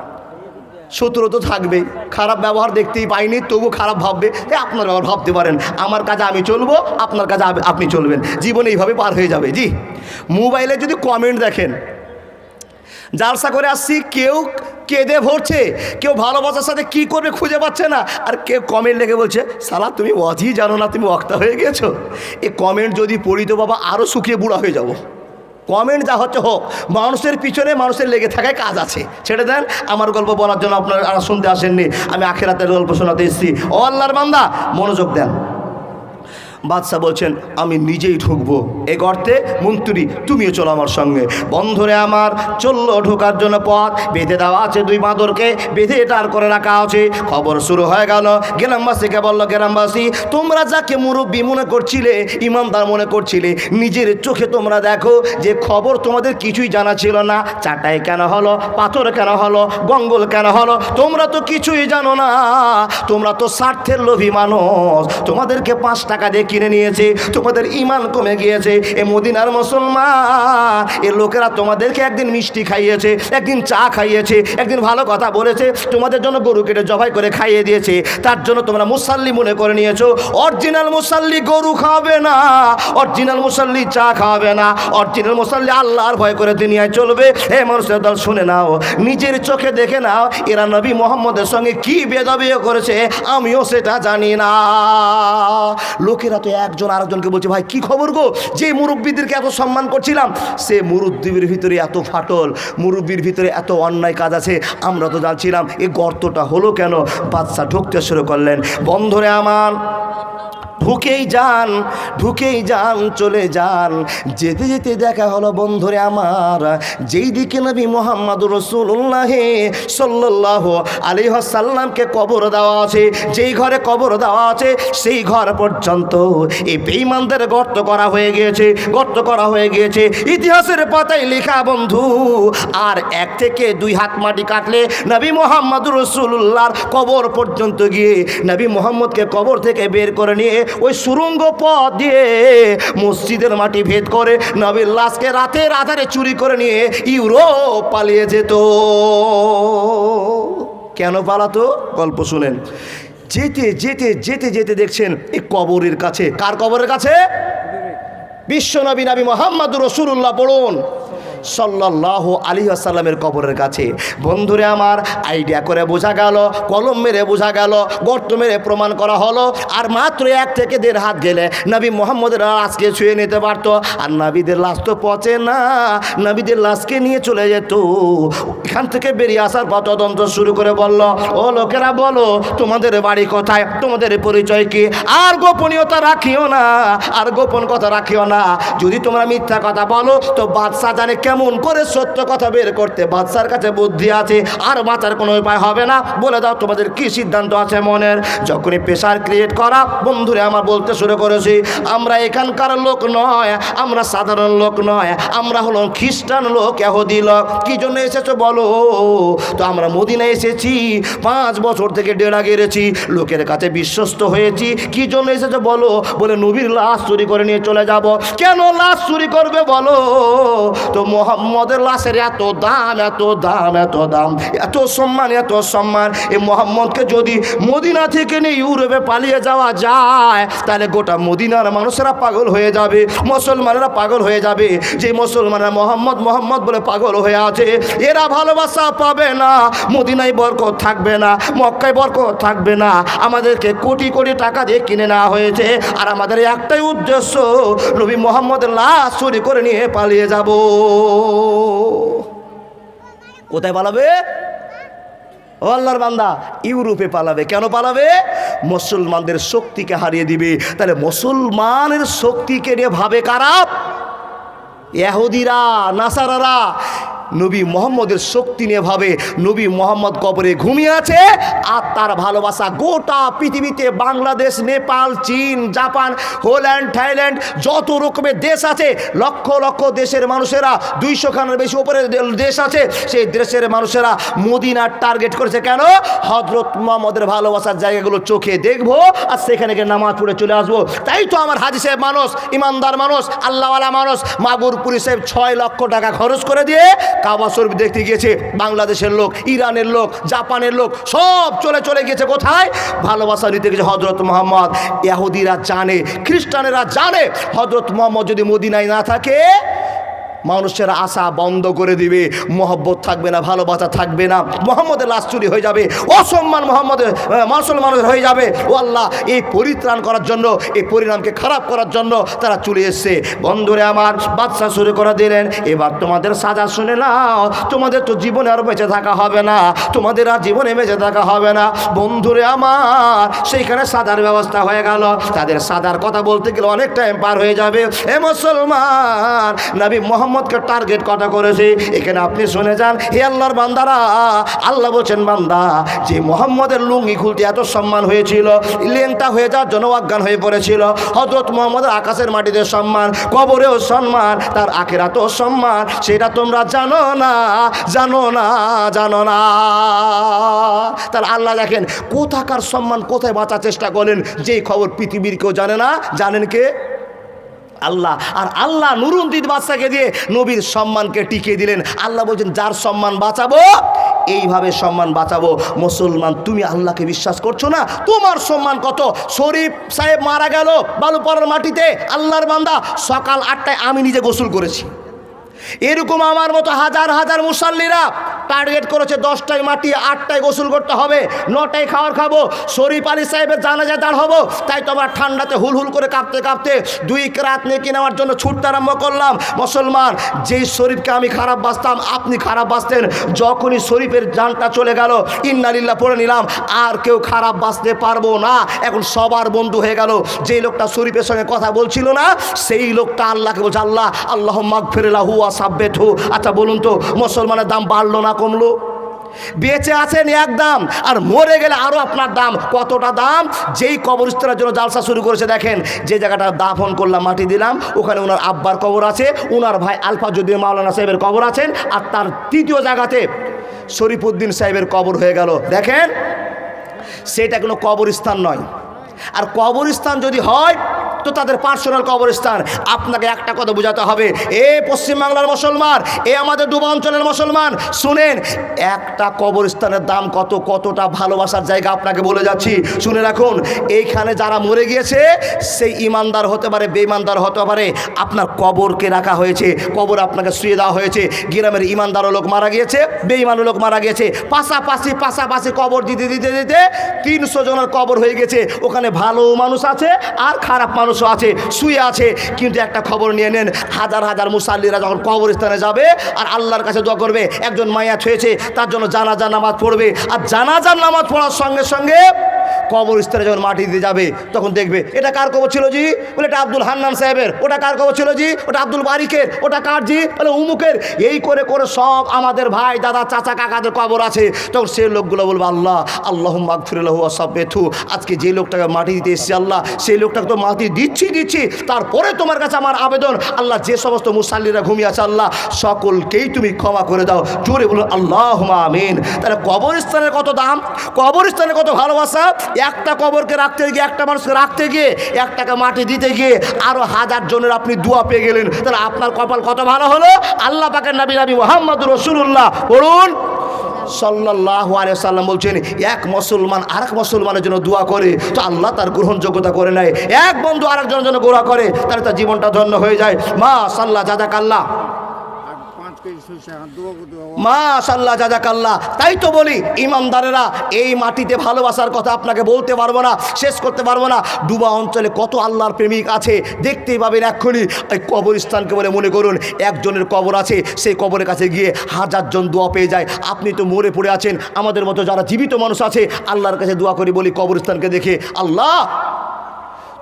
শত্রু তো থাকবেই। খারাপ ব্যবহার দেখতেই পাইনি তবু খারাপ ভাববে, আপনার ব্যবহার ভাবতে পারেন। আমার কাজে আমি চলবো, আপনার কাজে আপনি চলবেন, জীবনে এইভাবে পার হয়ে যাবে। জি মোবাইলে যদি কমেন্ট দেখেন, জালসা করে আসছি কেউ কেঁদে ভরছে, কেউ ভালোবাসার সাথে কি করবে খুঁজে পাচ্ছে না, আর কেউ কমেন্ট লিখে বলছে সালা তুমি ওয়াজই জানো না, তুমি ওয়াক্তা হয়ে গেছো। এই কমেন্ট যদি পড়ি তো বাবা আরও শুকিয়ে বুড়া হয়ে যাব। কমেন্ট যা হচ্ছে হোক, মানুষের পিছনে মানুষের লেগে থাকায় কাজ আছে। ছেড়ে দেন, আমার গল্প বলার জন্য আপনারা শুনতে আসেননি, আমি আখিরাতের গল্প শোনাতে এসেছি। ও আল্লাহর বান্দা মনোযোগ দেন। বাদশা বলছেন আমি নিজেই ঢুকবো এ গর্তে, মন্ত্রী তুমিও চলো আমার সঙ্গে। বন্ধুরে আমার চললো ঢোকার জন্য পথ, বেঁধে দেওয়া আছে দুই বাঁদরকে, বেঁধে টার করে রাখা আছে। খবর শুরু হয়ে গেল। গ্রামবাসীকে বলল গ্রামবাসী তোমরা যাকে মুরব্বী মনে করছিলে, ইমানদার মনে করছিলে, নিজের চোখে তোমরা দেখো যে খবর তোমাদের কিছুই জানা ছিল না। চাটাই কেন হলো, পাথর কেন হলো, গঙ্গল কেন হলো, তোমরা তো কিছুই জানো না। তোমরা তো স্বার্থের লোভী মানুষ, তোমাদেরকে 5 টাকা দিয়ে কিনে নিয়েছে, তোমাদের ইমান কমে গিয়েছে। এ মদিনার মুসলমান, এ লোকেরা তোমাদেরকে একদিন মিষ্টি খাইয়েছে, একদিন চা খাইয়েছে, একদিন ভালো কথা বলেছে, তোমাদের জন্য গরু কেটে জবাই করে খাইয়ে দিয়েছে। তার জন্য তোমরা মুসাল্লি মনে করে নিয়েছো। অরিজিনাল মুসাল্লি গরু খাওয়াবে না, অরিজিনাল মুসাল্লি চা খাওয়াবে না, অরিজিনাল মুসাল্লি আল্লাহর ভয় করে দুনিয়ায় চলবে। হে মানুষের দল শুনে নাও, নিজের চোখে দেখে নাও এরা নবী মুহাম্মদের সঙ্গে কি বেদাবি করেছে, আমিও সেটা জানি না। লোকেরা তো একজন আরেকজনকে বলছে ভাই কি খবর গো, যে মুরব্বীদেরকে এত সম্মান করছিলাম, সে মুরব্বীর ভিতরে এত ফাটল, মুরব্বীর ভিতরে এত অন্যায় কাজ আছে, আমরা তো জানছিলাম এই গর্তটা হলো কেন। বাদশা ঢুকতে শুরু করলেন। বন্ধুরে আমার ঢুকেই যান চলে যান। যেতে যেতে দেখা হলো বন্ধুরে আমার, যেই দিকে নবী মুহাম্মদুর রাসূলুল্লাহ সাল্লাল্লাহু আলাইহি ওয়াসাল্লামকে কবর দেওয়া আছে, যেই ঘরে কবর দেওয়া আছে সেই ঘর পর্যন্ত এই বেঈমানদের গর্ত করা হয়ে গিয়েছে। ইতিহাসের পাতায় লেখা বন্ধু, আর 1 থেকে 2 হাত মাটি কাটলে নবী মুহাম্মদুর রাসূলুল্লাহর কবর পর্যন্ত গিয়ে নবী মুহাম্মদকে কবর থেকে বের করে নিয়ে ওই সুরঙ্গ পথ দিয়ে মসজিদের মাটি ভেদ করে নবীর লাশকে রাতের আধারে চুরি করে নিয়ে ইউরোপ পালিয়ে যেত। কেন পালাতো? গল্প শুনেন। যেতে যেতে যেতে যেতে দেখছেন এই কবরের কাছে, কার কবরের কাছে? বিশ্বনবী নবী মুহাম্মদুর রাসূলুল্লাহ পড়ুন সাল্লাল্লাহু আলাইহি ওয়াসাল্লামের কবরের কাছে। বন্ধুরে আমার, আইডিয়া করে বোঝা গেল, কলম মেরে বোঝা গেল, গর্ত মেরে প্রমাণ করা হলো। আর মাত্র 1 থেকে 1.5 হাত গেলে নবী মুহাম্মদের লাশকে ছুঁয়ে নিতে পারতো। আর নবীদের লাশ তো পচে না, নবীদের লাশকে নিয়ে চলে যেত। এখান থেকে বেরিয়ে আসার পর তদন্ত শুরু করে বলল, ও লোকেরা বলো তোমাদের বাড়ি কোথায়, তোমাদের পরিচয় কি? আর গোপনীয়তা রাখিও না, আর গোপন কথা রাখিও না। যদি তোমরা মিথ্যা কথা বলো তো বাদশা জানে কেমন করে সত্য কথা বের করতে। বাদশার কাছে বুদ্ধি আছে, আর বাঁচার কোনো উপায় হবে না। বলে দাও তোমাদের কি সিদ্ধান্ত আছে মনের। যখনই প্রেশার ক্রিয়েট করা বন্ধুরে আমার বলতে শুরু করেছি, আমরা এখানকার লোক নয়, আমরা সাধারণ লোক নয়, আমরা হলো খ্রিস্টান লোক, ইহুদি লোক। কি জন্য এসেছো বলো? তো আমরা মদিনায় এসেছি, 5 বছর থেকে ডেরা গেড়েছি, লোকের কাছে বিশ্বস্ত হয়েছি। কি জন্য এসেছো বলো? বলে নবীর লাশ চুরি করে নিয়ে চলে যাব। কেন লাশ চুরি করবে বলো? তো মুহাম্মদের লাশের এত দাম, এত দাম, এত দাম, এত সম্মান, এত সম্মান। এই মুহাম্মদকে যদি মদিনা থেকে নিয়ে ইউরোপে পালিয়ে যাওয়া যায় তাহলে গোটা মদিনার মানুষেরা পাগল হয়ে যাবে, মুসলমানেরা পাগল হয়ে যাবে। যে মুসলমানেরা মোহাম্মদ মোহাম্মদ বলে পাগল হয়ে আছে, এরা ভালোবাসা পাবে না। মদিনায় বরকত থাকবে না, মক্কায় বরকত থাকবে না। আমাদেরকে কোটি কোটি টাকা দিয়ে কিনে নেওয়া হয়েছে, আর আমাদের একটাই উদ্দেশ্য, নবী মুহাম্মদের লাশ চুরি করে নিয়ে পালিয়ে যাব। কোথায় পালাবে? ও আল্লাহর বান্দা, ইউরোপে পালাবে। কেন পালাবে? মুসলমানদের শক্তিকে হারিয়ে দিবে। তাহলে মুসলমানের শক্তিকে নিয়ে ভাবে কারা? ইহুদিরা, নাসারারা। নবী মোহাম্মদের শক্তি নিয়ে ভাবে নবী মোহাম্মদ কবরে ঘুমিয়ে আছে, আর তার ভালোবাসা গোটা পৃথিবীতে, বাংলাদেশ, নেপাল, চীন, জাপান, হোল্যান্ড, থাইল্যান্ড, যত রকমের দেশ আছে, লক্ষ লক্ষ দেশের মানুষেরা, 200 খানের বেশি উপরে দেশ আছে, সেই দেশের মানুষেরা মদিনার টার্গেট করেছে। কেন? হযরত মুহাম্মদের ভালোবাসার জায়গাগুলো চোখে দেখবো, আর সেখানে গিয়ে নামাজ পড়ে চলে আসবো। তাই তো আমার হাজী সাহেব মানুষ, ইমানদার মানুষ, আল্লাহওয়ালা মানুষ, মাগুরপুরি সাহেব 6 লক্ষ টাকা খরচ করে দিয়ে কাবা শরীফ দেখতে গিয়েছে। বাংলাদেশের লোক, ইরানের লোক, জাপানের লোক সব চলে গিয়েছে কোথায়? ভালোবাসা নিতে গেছে হযরত মুহাম্মদ। ইহুদিরা জানে, খ্রিস্টানেরা জানে, হযরত মুহাম্মদ যদি মদিনায় না থাকে মানুষের আশা বন্ধ করে দিবে, মহব্বত থাকবে না, ভালোবাসা থাকবে না, মুহাম্মদের লাশ চুরি হয়ে যাবে, অসম্মান মুহাম্মদের মুসলমানের হয়ে যাবে। ও আল্লাহ, এই পরিত্রাণ করার জন্য, এই পরিণামকে খারাপ করার জন্য তারা চলে এসছে। বন্ধুরে আমার, বাদশা শুরু করে দিলেন, এবার তোমাদের সাজা শুনে নাও। তোমাদের তো জীবনে আর বেঁচে থাকা হবে না, তোমাদের আর জীবনে বেঁচে থাকা হবে না। বন্ধুরে আমার, সেইখানে সাদার ব্যবস্থা হয়ে গেল। তাদের সাদার কথা বলতে গেলে অনেক টাইম পার হয়ে যাবে। এ মুসলমান, নবী মুহাম্মদকে টার্গেট কটা করেছে এখানে আপনি শুনে যান। হে আল্লাহর বান্দারা, আল্লাহ বলছেন, বান্দা, যে মুহাম্মদের লুঙ্গি খুলতে এত সম্মান হয়েছিল, লেংটা হয়ে যাওয়ার জন্য অজ্ঞান হয়ে পড়েছিল, হযরত মুহাম্মদের আকাশের মাটিতে সম্মান, কবরেও সম্মান, তার আখিরাতেও সম্মান, সেটা তোমরা জানো না, জানো না, জানো না। তাহলে আল্লাহ দেখেন কোথাকার সম্মান কোথায় বাঁচার চেষ্টা করলেন, যেই খবর পৃথিবীর কেউ জানে না। জানেন কে? আল্লাহ। আর আল্লাহ নুরুদ্দিন বাদশাকে দিয়ে নবীর সম্মানকে টিকিয়ে দিলেন। আল্লাহ বলছেন, যার সম্মান বাঁচাবো, এইভাবে সম্মান বাঁচাবো। মুসলমান, তুমি আল্লাহকে বিশ্বাস করছো না? তোমার সম্মান কত? শরীফ সাহেব মারা গেল বালুপাড়ার মাটিতে, আল্লাহর বান্দা, সকাল 8টায় আমি নিজে গোসল করেছি। এরকম আমার মতো হাজার হাজার মুসাল্লিরা টার্গেট করেছে 10টায় মাটি, 8টায় গোসল করতে হবে, 9টায় খাবার খাবো, শরীফ আলী সাহেবের জানাজায় দাঁড় হবো। তাই তো আমরা ঠান্ডাতে হুলহুল করে কাঁপতে কাঁপতে 2 রাত নেকি নেওয়ার জন্য ছুটতে আরম্ভ করলাম। মুসলমান, যেই শরীফকে আমি খারাপ বাসতাম আপনি খারাপ বাসতেন, যখনই শরীফের জানটা চলে গেল ইন্নালিল্লাহ পড়ে নিলাম, আর কেউ খারাপ বাসতে পারবো না। এখন সবার বন্ধু হয়ে গেল। যেই লোকটা শরীফের সঙ্গে কথা বলছিল না সেই লোকটা আল্লাহকে বলছে, আল্লাহ আল্লাহ মাগফির লাহু ওয়া সাব্বিতহু। আচ্ছা বলুন তো, মুসলমানের দাম বাড়লো না কমলো? বেঁচে আছেন এক দাম, আর মরে গেলে আরও আপনার দাম। কতটা দাম? যেই কবরস্থানের জন্য জালসা শুরু করেছে, দেখেন যে জায়গাটা দাফন করলাম, মাটি দিলাম, ওখানে ওনার আব্বার কবর আছে, ওনার ভাই আলফাজুদ্দিন মাওলানা সাহেবের কবর আছেন, আর তার তৃতীয় জায়গাতে শরীফউদ্দিন সাহেবের কবর হয়ে গেল। দেখেন, সেটা কোনো কবরস্থান নয়। আর কবরস্থান যদি হয় তো তাদের পার্সোনাল কবরস্থান। আপনাকে একটা কথা বোঝাতে হবে, এ পশ্চিমবাংলার মুসলমান, এ আমাদের ডুবা অঞ্চলের মুসলমান, শুনেন, একটা কবরস্থানের দাম কত, কতটা ভালোবাসার জায়গা আপনাকে বলে যাচ্ছি, শুনে রাখুন। এইখানে যারা মরে গিয়েছে সেই ইমানদার হতে পারে, বেঈমানদার হতে পারে, আপনার কবরকে রাখা হয়েছে, কবর আপনাকে শুয়ে দেওয়া হয়েছে। গ্রামের ইমানদারও লোক মারা গিয়েছে, বেঈমানও লোক মারা গিয়েছে, পাশাপাশি কবর দিতে 300 জনের কবর হয়ে গেছে। ওখানে ভালো মানুষ আছে আর খারাপ মানুষ আছে, শুয়ে আছে। কিন্তু একটা খবর নিয়ে নেন, হাজার হাজার মুসাল্লিরা যখন কবরস্থানে যাবে আর আল্লাহর কাছে দোয়া করবে, একজন মাইয়াত হয়েছে তার জন্য জানাজার নামাজ পড়বে, আর জানাজার নামাজ পড়ার সঙ্গে সঙ্গে কবরস্থানে যখন মাটি দিয়ে যাবে তখন দেখবে, এটা কার কবর ছিল জি? বলে এটা আব্দুল হান্নান সাহেবের। ওটা কার কবর ছিল জি? ওটা আব্দুল বারিকের। ওটা কার জি? বলে উমুকের। এই করে করে সব আমাদের ভাই দাদা চাচা কাকাদের কবর আছে। তখন সেই লোকগুলো বলবে, আল্লাহ আল্লাহুম্মা মাগফির লাহু ওয়া সাব্বিতহু। আজকে যে লোকটাকে মাটি দিতে এসেছি আল্লাহ, সেই লোকটাকে তো মাটি দিচ্ছি, তারপরে তোমার কাছে আমার আবেদন, আল্লাহ যে সমস্ত মুসাল্লিরা ঘুমিয়ে আছে আল্লাহ সকলকেই তুমি ক্ষমা করে দাও। জোরে বলুন আল্লাহুম্মা আমিন। তাহলে কবরস্থানের কত দাম, কবরস্থানের কত ভালোবাসা। একটা কবরকে রাখতে গিয়ে, একটা মানুষকে রাখতে গিয়ে, একটাকে মাটি দিতে গিয়ে আরো 1000 জনের আপনি দোয়া পেয়ে গেলেন। তাহলে আপনার কপাল কত ভালো হলো। আল্লাহ পাকের নবী মুহাম্মদুর রাসূলুল্লাহ পড়ুন সাল্লাল্লাহু আলাইহি সাল্লাম বলছেন, এক মুসলমান আরেক মুসলমানের জন্য দোয়া করে তো আল্লাহ তার গ্রহণযোগ্যতা করে নেয়। এক বন্ধু আরেকজনের জন্য দোয়া করে তাহলে তার জীবনটা ধন্য হয়ে যায়। মাশাআল্লাহ, জাযাকাল্লাহ, মাশাআল্লাহ, জাযাকাল্লাহ। তাই তো বলি ইমানদারেরা, এই মাটিতে ভালোবাসার কথা আপনাকে বলতে পারবো না, শেষ করতে পারবো না। ডুবা অঞ্চলে কত আল্লাহর প্রেমিক আছে দেখতেই পাবেন এক্ষুনি। এই কবরস্থানকে বলে মনে করুন একজনের কবর আছে, সেই কবরের কাছে গিয়ে 1000 জন দোয়া পেয়ে যায়। আপনি তো মরে পড়ে আছেন, আমাদের মতো যারা জীবিত মানুষ আছে আল্লাহর কাছে দোয়া করি, বলি কবরস্থানকে দেখে, আল্লাহ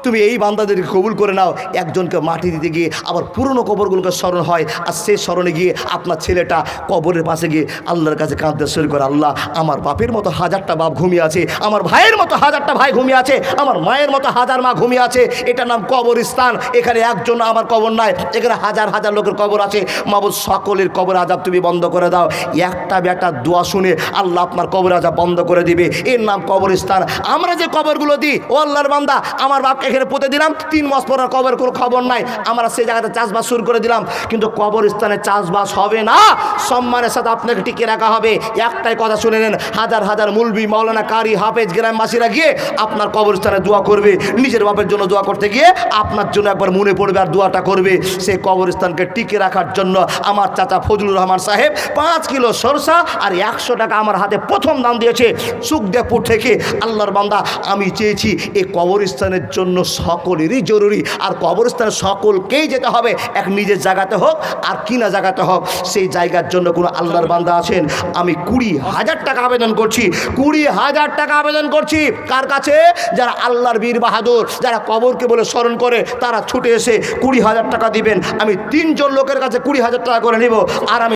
তুমি এই বান্দাদেরকে কবুল করে নাও। একজনকে মাটি দিতে গিয়ে আবার পুরনো কবরগুলোকে স্মরণ হয়, আর সেই স্মরণে গিয়ে আপনার ছেলেটা কবরের পাশে গিয়ে আল্লাহর কাছে কাঁদতে শুরু করে, আল্লাহ আমার বাপের মতো 1000টা বাপ ঘুমিয়ে আছে, আমার ভাইয়ের মতো 1000টা ভাই ঘুমিয়ে আছে, আমার মায়ের মতো 1000 মা ঘুমিয়ে আছে। এটার নাম কবরস্থান। এখানে একজন আমার কবর নাই, এখানে হাজার হাজার লোকের কবর আছে। মাবুদ সকলের কবর আজাব তুমি বন্ধ করে দাও। একটা বেটা দোয়া শুনে আল্লাহ আপনার কবর আজাব বন্ধ করে দিবে। এর নাম কবরস্থান। আমরা যে কবরগুলো দিই, ও আল্লাহর বান্দা আমার বাপকে এখানে পুঁতে দিলাম, 3 মাস পর কবর কোনো খবর নাই, আমরা সেই জায়গাতে চাষবাস শুরু করে দিলাম। কিন্তু কবরস্থানে চাষবাস হবে না, সম্মানের সাথে আপনাকে টিকে রাখা হবে। একটাই কথা শুনে নেন, হাজার হাজার মুলবি মাওলানা কারি হাফেজ গ্রামবাসীরা গিয়ে আপনার কবরস্থানে দোয়া করবে। নিজের বাপের জন্য দোয়া করতে গিয়ে আপনার জন্য একবার মনে পড়বে আর দোয়াটা করবে। সেই কবরস্থানকে টিকে রাখার জন্য আমার চাচা ফজলুর রহমান সাহেব 5 কিলো সরষা আর 100 টাকা আমার হাতে প্রথম দান দিয়েছে সুখদেবপুর থেকে। আল্লাহর বান্দা, আমি চেয়েছি এই কবরস্থানের জন্য সকলেরই জরুরি, আর কবরস্থানে সকলকেই যেতে হবে, এক নিজের জায়গাতে হোক আর কিনা জায়গাতে হোক। সেই জায়গার জন্য কোনো আল্লাহর বান্দা আছেন, আমি 20,000 টাকা আবেদন করছি, 20,000 টাকা আবেদন করছি। কার কাছে? যারা আল্লাহর বীর বাহাদুর, যারা কবরকে বলে স্মরণ করে, তারা ছুটে এসে 20,000 টাকা দিবেন। আমি 3 জন লোকের কাছে 20,000 টাকা করে নিব, আর আমি